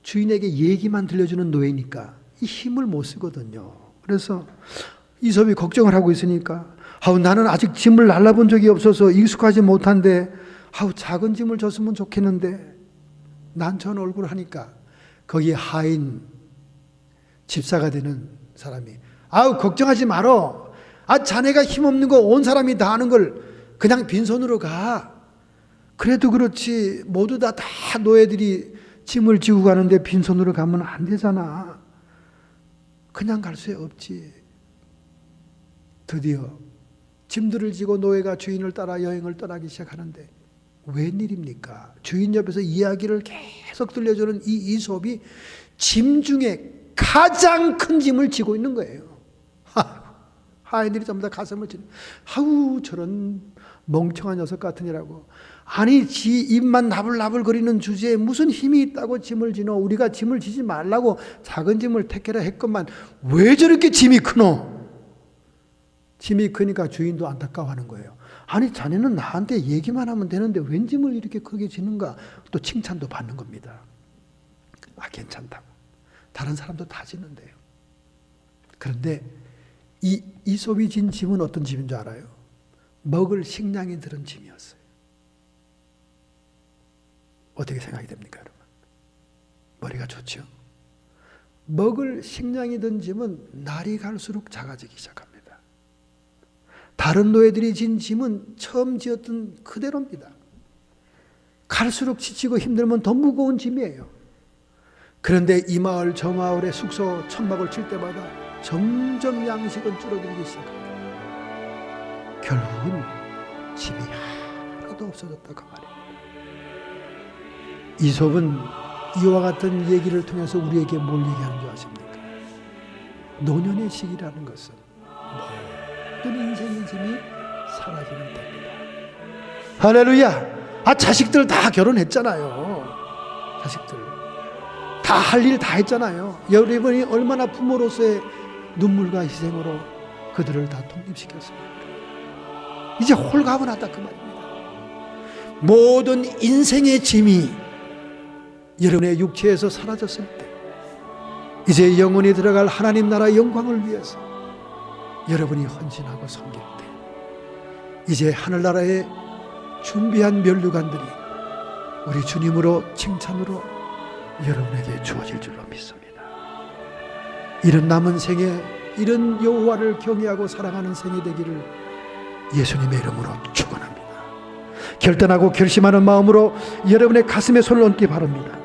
주인에게 얘기만 들려주는 노예니까 이 힘을 못 쓰거든요. 그래서 이솝이 걱정을 하고 있으니까 나는 아직 짐을 날라본 적이 없어서 익숙하지 못한데 작은 짐을 줬으면 좋겠는데 난처한 얼굴을 하니까 거기에 하인 집사가 되는 사람이 걱정하지 말어. 자네가 힘없는 거 온 사람이 다 아는 걸 그냥 빈손으로 가. 그래도 그렇지 모두 다 노예들이 짐을 지고 가는데 빈손으로 가면 안 되잖아. 그냥 갈 수 없지. 드디어 짐들을 지고 노예가 주인을 따라 여행을 떠나기 시작하는데 웬일입니까? 주인 옆에서 이야기를 계속 들려주는 이 이솝이 짐 중에 가장 큰 짐을 지고 있는 거예요. 하인들이 전부 다 가슴을 치는, 아우 저런 멍청한 녀석 같으니라고. 아니 지 입만 나불나불 거리는 주제에 무슨 힘이 있다고 짐을 지노? 우리가 짐을 지지 말라고 작은 짐을 택해라 했건만 왜 저렇게 짐이 크노? 짐이 크니까 주인도 안타까워하는 거예요. 아니 자네는 나한테 얘기만 하면 되는데 웬 짐을 이렇게 크게 지는가? 또 칭찬도 받는 겁니다. 아 괜찮다고. 다른 사람도 다 지는데요. 그런데 이 이솝이 진 짐은 어떤 짐인 줄 알아요? 먹을 식량이 들은 짐이었어요. 어떻게 생각이 됩니까, 여러분? 머리가 좋죠? 먹을 식량이 든 짐은 날이 갈수록 작아지기 시작합니다. 다른 노예들이 진 짐은 처음 지었던 그대로입니다. 갈수록 지치고 힘들면 더 무거운 짐이에요. 그런데 이 마을 저 마을의 숙소 천막을 칠 때마다 점점 양식은 줄어들기 시작합니다. 결국은 짐이 하나도 없어졌다 그 말이에요. 이솝은 이와 같은 얘기를 통해서 우리에게 뭘 얘기하는 줄 아십니까? 노년의 시기라는 것은 모든 인생의 짐이 사라지는 때입니다. 할렐루야! 아 자식들 다 결혼했잖아요. 자식들 다 할 일 다 했잖아요. 여러분이 얼마나 부모로서의 눈물과 희생으로 그들을 다 독립시켰습니까? 이제 홀가분하다 그 말입니다. 모든 인생의 짐이 여러분의 육체에서 사라졌을 때 이제 영원히 들어갈 하나님 나라 영광을 위해서 여러분이 헌신하고 섬길 때 이제 하늘나라에 준비한 면류관들이 우리 주님으로 칭찬으로 여러분에게 주어질 줄로 믿습니다. 이런 남은 생에 이런 여호와를 경외하고 사랑하는 생이 되기를 예수님의 이름으로 축원합니다. 결단하고 결심하는 마음으로 여러분의 가슴에 손을 얹기 바랍니다.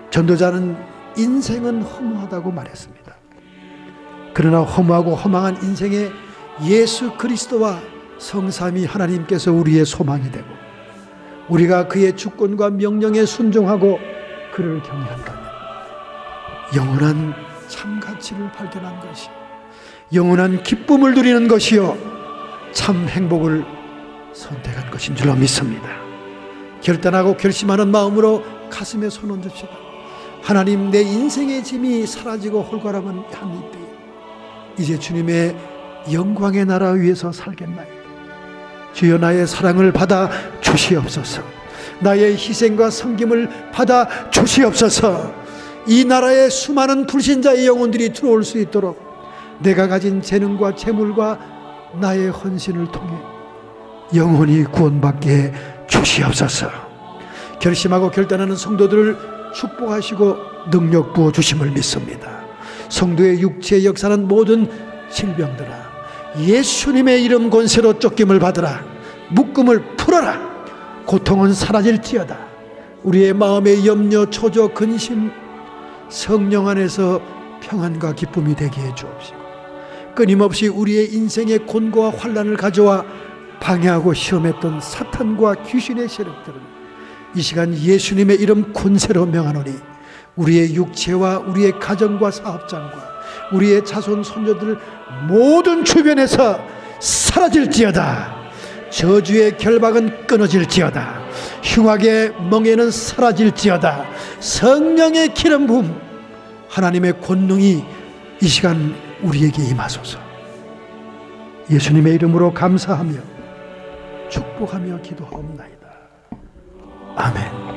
전도자는 인생은 허무하다고 말했습니다. 그러나 허무하고 허망한 인생에 예수 그리스도와 성삼위 하나님께서 우리의 소망이 되고 우리가 그의 주권과 명령에 순종하고 그를 경외한다면 영원한 참 가치를 발견한 것이요 영원한 기쁨을 누리는 것이요 참 행복을 선택한 것인 줄로 믿습니다. 결단하고 결심하는 마음으로 가슴에 손 얹읍시다. 하나님, 내 인생의 짐이 사라지고 홀가람한 한 이때에 이제 주님의 영광의 나라 위에서 살겠나이다. 주여 나의 사랑을 받아 주시옵소서. 나의 희생과 섬김을 받아 주시옵소서. 이 나라에 수많은 불신자의 영혼들이 들어올 수 있도록 내가 가진 재능과 재물과 나의 헌신을 통해 영혼이 구원받게 주시옵소서. 결심하고 결단하는 성도들을 축복하시고 능력 부어 주심을 믿습니다. 성도의 육체에 역사하는 모든 질병들아 예수님의 이름 권세로 쫓김을 받으라. 묶음을 풀어라. 고통은 사라질지어다. 우리의 마음의 염려, 초조, 근심 성령 안에서 평안과 기쁨이 되게 해 주옵시고 끊임없이 우리의 인생의 곤고와 환난을 가져와 방해하고 시험했던 사탄과 귀신의 세력들은 이 시간 예수님의 이름 권세로 명하노니 우리의 육체와 우리의 가정과 사업장과 우리의 자손 손녀들 모든 주변에서 사라질지어다. 저주의 결박은 끊어질지어다. 흉악의 멍에는 사라질지어다. 성령의 기름 부음 하나님의 권능이 이 시간 우리에게 임하소서. 예수님의 이름으로 감사하며 축복하며 기도하옵나이다. 아멘.